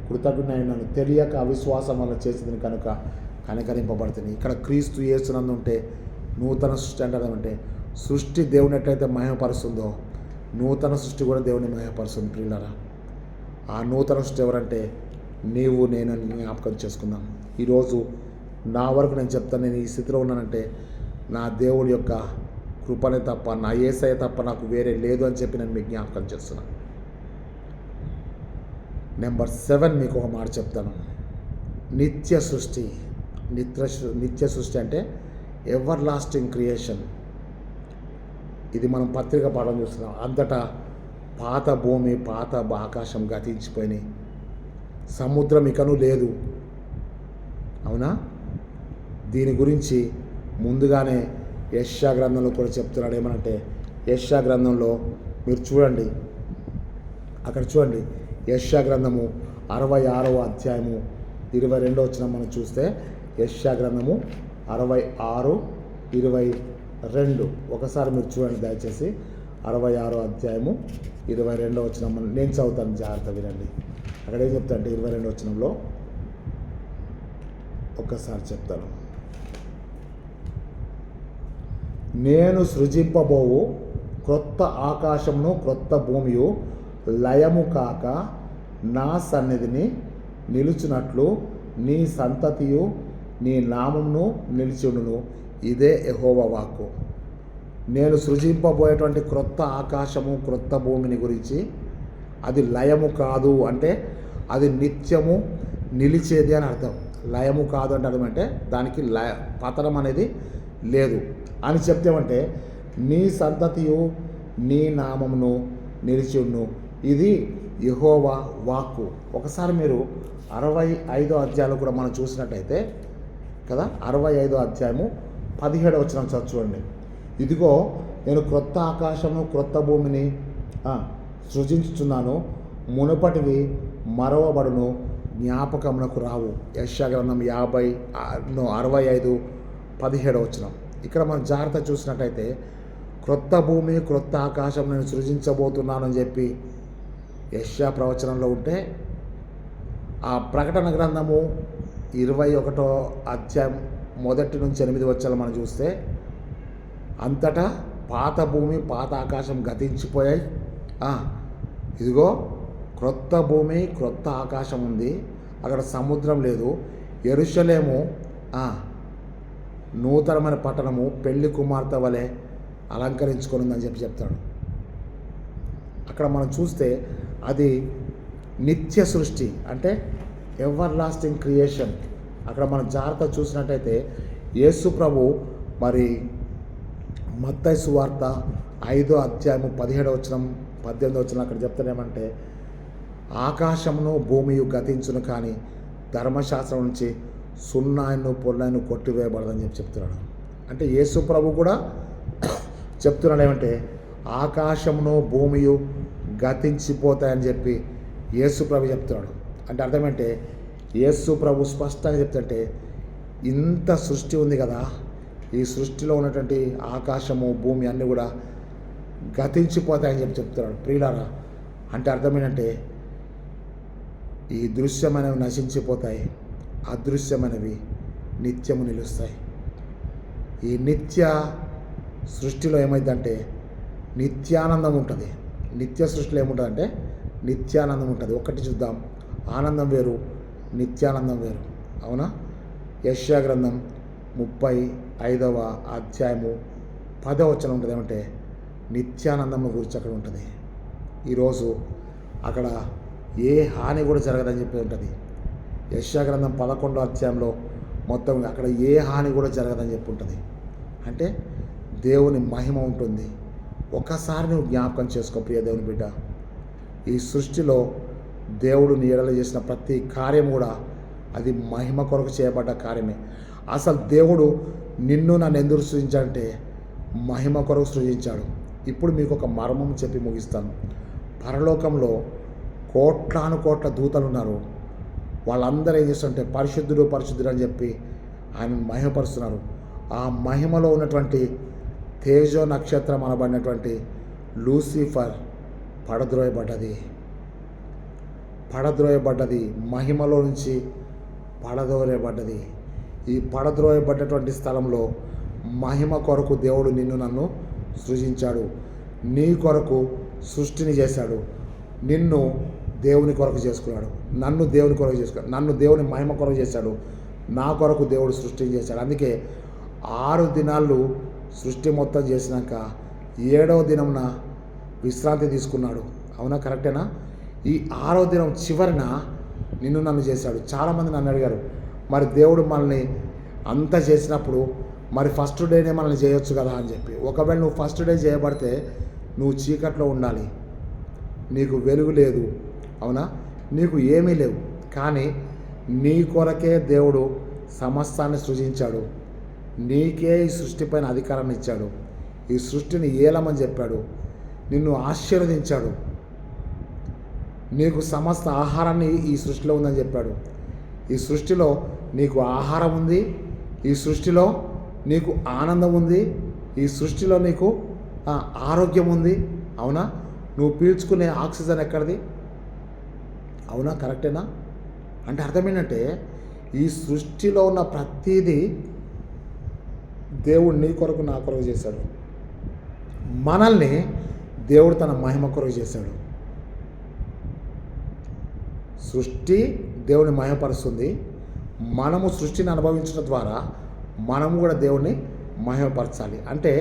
కృతజ్ఞుడైన నన్ను తెలియక అవిశ్వాసం వల్ల చేసింది కనుక కనికరింపబడుతుంది. ఇక్కడ క్రీస్తు యేసునందు ఉంటే నూతన సృష్టి అంటే సృష్టి దేవుని ఎట్లయితే మహిమపరుస్తుందో నూతన సృష్టి కూడా దేవుని మహిమపరుస్తుంది. ప్రియులారా, ఆ నూతన సృష్టి ఎవరంటే నీవు నేను జ్ఞాపకం చేసుకుందాం. ఈరోజు నా వరకు నేను చెప్తాను, నేను ఈ స్థితిలో ఉన్నానంటే నా దేవుడి యొక్క కృపనే తప్ప, నా యేసయ్య తప్ప నాకు వేరే లేదు అని చెప్పి నేను మీకు జ్ఞాపకం చేస్తున్నాను. నెంబర్ 7 మీకు ఒక మాట చెప్తాను. నిత్య సృష్టి అంటే ఎవర్ లాస్టింగ్ క్రియేషన్. ఇది మనం పత్రిక పాఠం చూస్తున్నాం. అంతటా పాత భూమి పాత ఆకాశం గతించిపోయినాయి, సముద్రం ఇకను లేదు. అవునా? దీని గురించి ముందుగానే యెషయా గ్రంథంలో కూడా చెప్తున్నాడు. ఏమనంటే యెషయా గ్రంథంలో మీరు చూడండి, అక్కడ చూడండి, యెషయా గ్రంథము 66వ అధ్యాయము 22వ వచనం మనం చూస్తే యెషయా గ్రంథము 66:22 ఒకసారి మీరు చూడండి దయచేసి. 66వ అధ్యాయము 22వ వచనం నేను చదువుతాను, జాగ్రత్త వినండి. అక్కడ ఏం చెప్తా అంటే 22వ వచనంలో ఒక్కసారి చెప్తాను. నేను సృజింపబోవు క్రొత్త ఆకాశమును క్రొత్త భూమియు లయము కాక నా సన్నిధిని నిలుచున్నట్లు నీ సంతతియు నీ నామమును నిలిచుండును. ఇదే యెహోవా వాక్కు. నేను సృజింపబోయేటువంటి క్రొత్త ఆకాశము క్రొత్త భూమిని గురించి, అది లయము కాదు అంటే అది నిత్యము నిలిచేది అని అర్థం. లయము కాదు అంటే అర్థం అంటే దానికి పతనం అనేది లేదు అని చెప్తేమంటే నీ సంతతియు నీ నామమును నిలిచియుండును. ఇది యెహోవా వాక్కు. ఒకసారి మీరు 65వ అధ్యాయంలో కూడా మనం చూసినట్టయితే కదా, 65వ అధ్యాయము 17వ వచనం చూడండి. ఇదిగో నేను క్రొత్త ఆకాశము క్రొత్త భూమిని సృజించుచున్నాను, మునుపటివి మరవబడును, జ్ఞాపకమునకు రావు. యెషయా గ్రంథం 65:17వ వచనం. ఇక్కడ మనం జాగ్రత్త చూసినట్టయితే క్రొత్త భూమి క్రొత్త ఆకాశం నేను సృజించబోతున్నానని చెప్పి యెషయా ప్రవచనంలో ఉంటే, ఆ ప్రకటన గ్రంథము 21వ అధ్యాయం 1 నుంచి 8 వచనాలు మనం చూస్తే అంతటా పాత భూమి పాత ఆకాశం గతించిపోయాయి. ఇదిగో క్రొత్త భూమి క్రొత్త ఆకాశం ఉంది, అక్కడ సముద్రం లేదు. యెరూషలేము నూతనమైన పట్టణము పెళ్లి కుమార్తె వలె అలంకరించుకొని ఉందని చెప్తాడు. అక్కడ మనం చూస్తే అది నిత్య సృష్టి అంటే ఎవర్ లాస్టింగ్ క్రియేషన్. అక్కడ మనం జాగ్రత్త చూసినట్టయితే యేసు ప్రభు మరి మత్తయి సువార్త 5వ అధ్యాయము 17వ వచనం 18వ వచనం అక్కడ చెప్తానేమంటే ఆకాశమును భూమియు గతించును కానీ ధర్మశాస్త్రం నుంచి సున్నాను పొల్లాను కొట్టివేయబడదని చెప్తున్నాడు. అంటే యేసు ప్రభు కూడా చెప్తున్నాడు ఏమంటే ఆకాశమును భూమియు గతించిపోతాయని చెప్పి యేసు ప్రభు చెప్తున్నాడు. అంటే అర్థమంటే యేసు ప్రభు స్పష్టంగా చెప్తుంటే ఇంత సృష్టి ఉంది కదా, ఈ సృష్టిలో ఉన్నటువంటి ఆకాశము భూమి అన్నీ కూడా గతించిపోతాయని చెప్తున్నాడు. ప్రియులారా, అంటే అర్థమేంటంటే ఈ దృశ్యమైనవి నశించిపోతాయి, అదృశ్యమైనవి నిత్యము నిలుస్తాయి. ఈ నిత్య సృష్టిలో ఏమైందంటే నిత్యానందం ఉంటుంది. నిత్య సృష్టిలో ఏముంటుందంటే నిత్యానందం ఉంటుంది. ఒకటి చూద్దాం, ఆనందం వేరు నిత్యానందం వేరు. అవునా? యెషయా గ్రంథం 35వ అధ్యాయము 10వ వచనం ఉంటుంది ఏమంటే నిత్యానందం గురించి అక్కడ ఉంటుంది. ఈరోజు అక్కడ ఏ హాని కూడా జరగదని చెప్పి ఉంటుంది. యెషయా గ్రంథం 11వ అధ్యాయంలో మొత్తం అక్కడ ఏ హాని కూడా జరగదని చెప్పి ఉంటుంది. అంటే దేవుని మహిమ ఉంటుంది. ఒకసారి నువ్వు జ్ఞాపకం చేసుకో ప్రియ దేవుని బిడ్డ, ఈ సృష్టిలో దేవుడు నీ ఎడల చేసిన ప్రతి కార్యం కూడా అది మహిమ కొరకు చేయబడ్డ కార్యమే. అసలు దేవుడు నిన్ను నన్ను ఎందుకు సృజించాడంటే మహిమ కొరకు సృజించాడు. ఇప్పుడు మీకు ఒక మర్మం చెప్పి ముగిస్తాను. పరలోకంలో కోట్లాను కోట్ల దూతలు ఉన్నారు. వాళ్ళందరూ ఏం చేస్తుంటే పరిశుద్ధుడు పరిశుద్ధుడు అని చెప్పి ఆయనను మహిమపరుస్తున్నారు. ఆ మహిమలో ఉన్నటువంటి తేజో నక్షత్రం అనబడినటువంటి లూసిఫర్ పడద్రోయబడ్డది, మహిమలో నుంచి పడద్రోయబడ్డది. ఈ పడద్రోయబడ్డటువంటి స్థలంలో మహిమ కొరకు దేవుడు నిన్ను నన్ను సృజించాడు. నీ కొరకు సృష్టిని చేశాడు. నిన్ను దేవుని కొరకు చేసుకున్నాడు. నన్ను దేవుని కొరకు చేసుకున్నాడు. నన్ను దేవుని మహిమ కొరకు చేశాడు. నా కొరకు దేవుడు సృష్టిని చేశాడు. అందుకే 6 దినాలు సృష్టి మొత్తం చేసినాక 7వ దినంన విశ్రాంతి తీసుకున్నాడు. అవునా? కరెక్టేనా? ఈ 6వ దినం చివరిన నిన్ను నన్ను చేశాడు. చాలామంది నన్ను అడిగారు, మరి దేవుడు మనల్ని అంతా చేసినప్పుడు మరి ఫస్ట్ డేనే మనల్ని చేయొచ్చు కదా అని చెప్పి. ఒకవేళ నువ్వు ఫస్ట్ డే చేయబడితే నువ్వు చీకట్లో ఉండాలి, నీకు వెలుగు లేదు. అవునా? నీకు ఏమీ లేవు. కానీ నీ కొరకే దేవుడు సమస్తాన్ని సృజించాడు. నీకే ఈ సృష్టిపైన అధికారాన్ని ఇచ్చాడు. ఈ సృష్టిని ఏలమని చెప్పాడు. నిన్ను ఆశీర్వదించాడు. నీకు సమస్త ఆహారాన్ని ఈ సృష్టిలో ఉందని చెప్పాడు. ఈ సృష్టిలో నీకు ఆహారం ఉంది. ఈ సృష్టిలో నీకు ఆనందం ఉంది. ఈ సృష్టిలో నీకు ఆరోగ్యం ఉంది. అవునా? నువ్వు పీల్చుకునే ఆక్సిజన్ ఎక్కడిది? అవునా? కరెక్టేనా? అంటే అర్థం ఏంటంటే ఈ సృష్టిలో ఉన్న ప్రతీదీ దేవుడు నీ కొరకు నా కొరకు చేశాడు. మనల్ని దేవుడు తన మహిమ కొరకు చేశాడు. సృష్టి దేవుని మహిమపరుస్తుంది. మనము సృష్టిని అనుభవించడం ద్వారా మనము కూడా దేవుణ్ణి మహిమపరచాలి. అంటే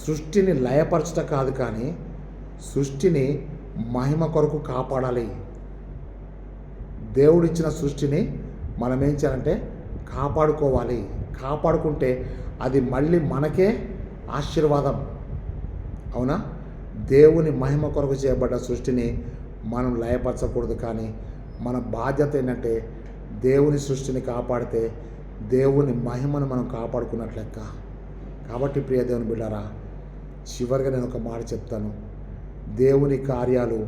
సృష్టిని లయపరచడం కాదు, కానీ సృష్టిని మహిమ కొరకు కాపాడాలి. దేవుడిచ్చిన సృష్టిని మనం ఏం చేయాలంటే కాపాడుకోవాలి. కాపాడుకుంటే అది మళ్ళీ మనకే ఆశీర్వాదం. అవునా? దేవుని మహిమ కొరకు చేయబడ్డ సృష్టిని మనం లయపరచకూడదు. కానీ మన బాధ్యత ఏంటంటే దేవుని సృష్టిని కాపాడితే దేవుని మహిమను మనం కాపాడుకున్నట్లు లెక్క. కాబట్టి ప్రియ దేవుని బిడ్డారా, చివరిగా నేను ఒక మాట చెప్తాను. దేవుని కార్యాలు,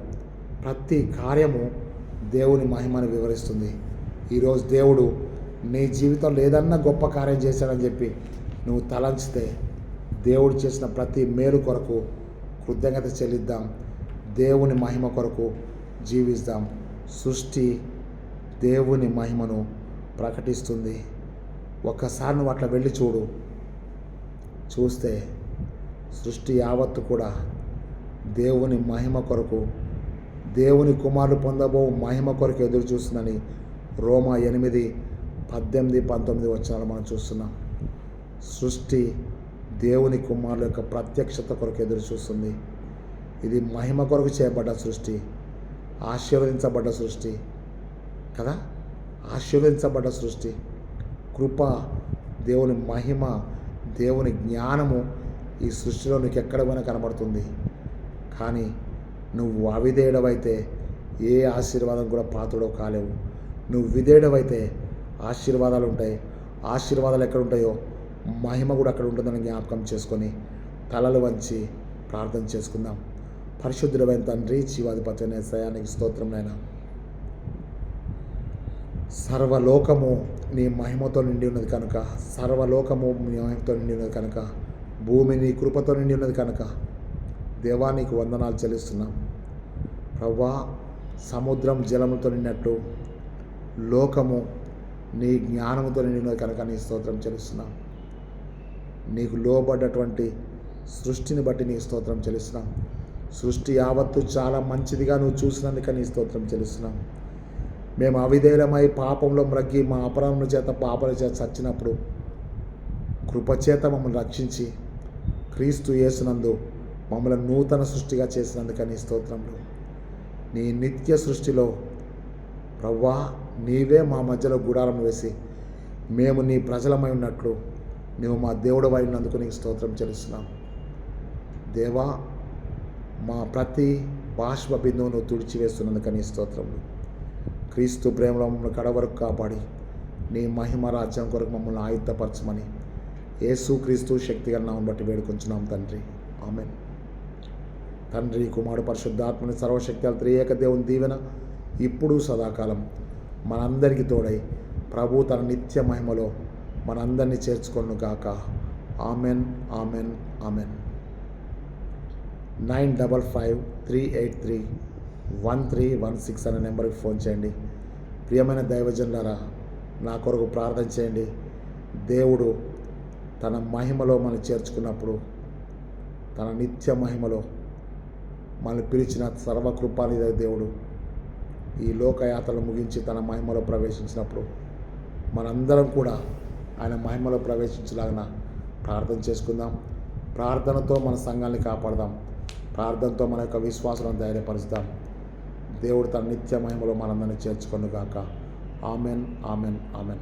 ప్రతి కార్యము దేవుని మహిమను వివరిస్తుంది. ఈరోజు దేవుడు నీ జీవితంలో ఏదన్నా గొప్ప కార్యం చేశాడని చెప్పి నువ్వు తలంచితే దేవుడు చేసిన ప్రతి మేలు కొరకు కృతజ్ఞత చెల్లిద్దాం. దేవుని మహిమ కొరకు జీవిస్తాం. సృష్టి దేవుని మహిమను ప్రకటిస్తుంది. ఒక్కసారి నువ్వు అట్లా వెళ్ళి చూస్తే సృష్టి యావత్తు కూడా దేవుని మహిమ కొరకు, దేవుని కుమారుడు పొందబో మహిమ కొరకు ఎదురు చూస్తుందని రోమా 8:18-19 వచనాలు మనం చూస్తున్నాం. సృష్టి దేవుని కుమారుల యొక్క ప్రత్యక్షత కొరకు ఎదురు చూస్తుంది. ఇది మహిమ కొరకు చేయబడ్డ సృష్టి, ఆశీర్వదించబడ్డ సృష్టి కదా. ఆశీర్వదించబడ్డ సృష్టి, కృప, దేవుని మహిమ, దేవుని జ్ఞానము ఈ సృష్టిలో నీకు ఎక్కడ పోయినా కనబడుతుంది. కానీ నువ్వు అవిధేయుడవైతే ఏ ఆశీర్వాదం కూడా పాత్రుడో కాలేవు. నువ్వు విధేయుడవైతే ఆశీర్వాదాలు ఉంటాయి. ఆశీర్వాదాలు ఎక్కడ ఉంటాయో మహిమ కూడా అక్కడ ఉంటుందని జ్ఞాపకం చేసుకొని తలలు వంచి ప్రార్థన చేసుకుందాం. పరిశుద్ధుడైన తండ్రి, జీవాధిపతి అయిన యేసయ్యా, నీకు స్తోత్రం నాయనా. సర్వలోకము నీ మహిమతో నిండి ఉన్నది కనుక, సర్వలోకము నీ మహిమతో నిండి ఉన్నది కనుక, భూమి నీ కృపతో నిండి ఉన్నది కనుక దేవా నీకు వందనాలు చెల్లిస్తున్నాం. ప్రభువా, సముద్రం జలముతో నిండినట్లు లోకము నీ జ్ఞానముతో నిండినది కనుక నీ స్తోత్రం చెల్లిస్తున్నాం. నీకు లోబడ్డటువంటి సృష్టిని బట్టి నీ స్తోత్రం చెల్లిస్తున్నాం. సృష్టి యావత్తు చాలా మంచిదిగా నువ్వు చూసినందుక నీ స్తోత్రం చెల్లిస్తున్నాం. మేము అవిధేయులమై పాపంలో మ్రగ్గి మా అపరాధముల చేత పాపల చేత చచ్చినప్పుడు కృపచేత మమ్మల్ని రక్షించి క్రీస్తు యేసునందు మమ్మల్ని నూతన సృష్టిగా చేసినందుక నీ స్తోత్రములు. నీ నిత్య సృష్టిలో ప్రవ్వా నీవే మా మధ్యలో గుడారం వేసి మేము నీ ప్రజలమై ఉన్నట్లు నువ్వు మా దేవుడు అయినందుకు నీకు స్తోత్రం చెల్లిస్తున్నాం. దేవా, మా ప్రతి బాష్ప బిందువును తుడిచివేస్తున్నందుక నీ స్తోత్రములు. క్రీస్తు ప్రేమలో మమ్మల్ని కడవరకు కాపాడి నీ మహిమ రాజ్యం కొరకు మమ్మల్ని ఆయుధపరచమని యేసు క్రీస్తు శక్తిగల నామమును బట్టి వేడుకొంచున్నాం తండ్రి. ఆమేన్. తండ్రి, కుమారుడు, పరిశుద్ధాత్మని సర్వశక్తుల త్రియేక దేవుని దీవెన ఇప్పుడు సదాకాలం మనందరికీ తోడై ప్రభు తన నిత్య మహిమలో మనందరినీ చేర్చుకొను గాక. Amen, amen, amen. 9553831316 అనే నెంబర్కి ఫోన్ చేయండి. ప్రియమైన దైవజనులారా, నా కొరకు ప్రార్థన చేయండి. దేవుడు తన మహిమలో మనం చేర్చుకున్నప్పుడు, తన నిత్య మహిమలో మనల్ని పిలిచిన సర్వకృపానిధి దేవుడు ఈ లోకయాత్రలు ముగించి తన మహిమలో ప్రవేశించినప్పుడు మనందరం కూడా ఆయన మహిమలో ప్రవేశించలాగిన ప్రార్థన చేసుకుందాం. ప్రార్థనతో మన సంఘాన్ని కాపాడదాం. ప్రార్థనతో మన యొక్క విశ్వాసాలను ధైర్యపరుస్తాం. దేవుడు తన నిత్య మహిమలో మనందరినీ చేర్చుకొను గాక. Amen, amen, amen.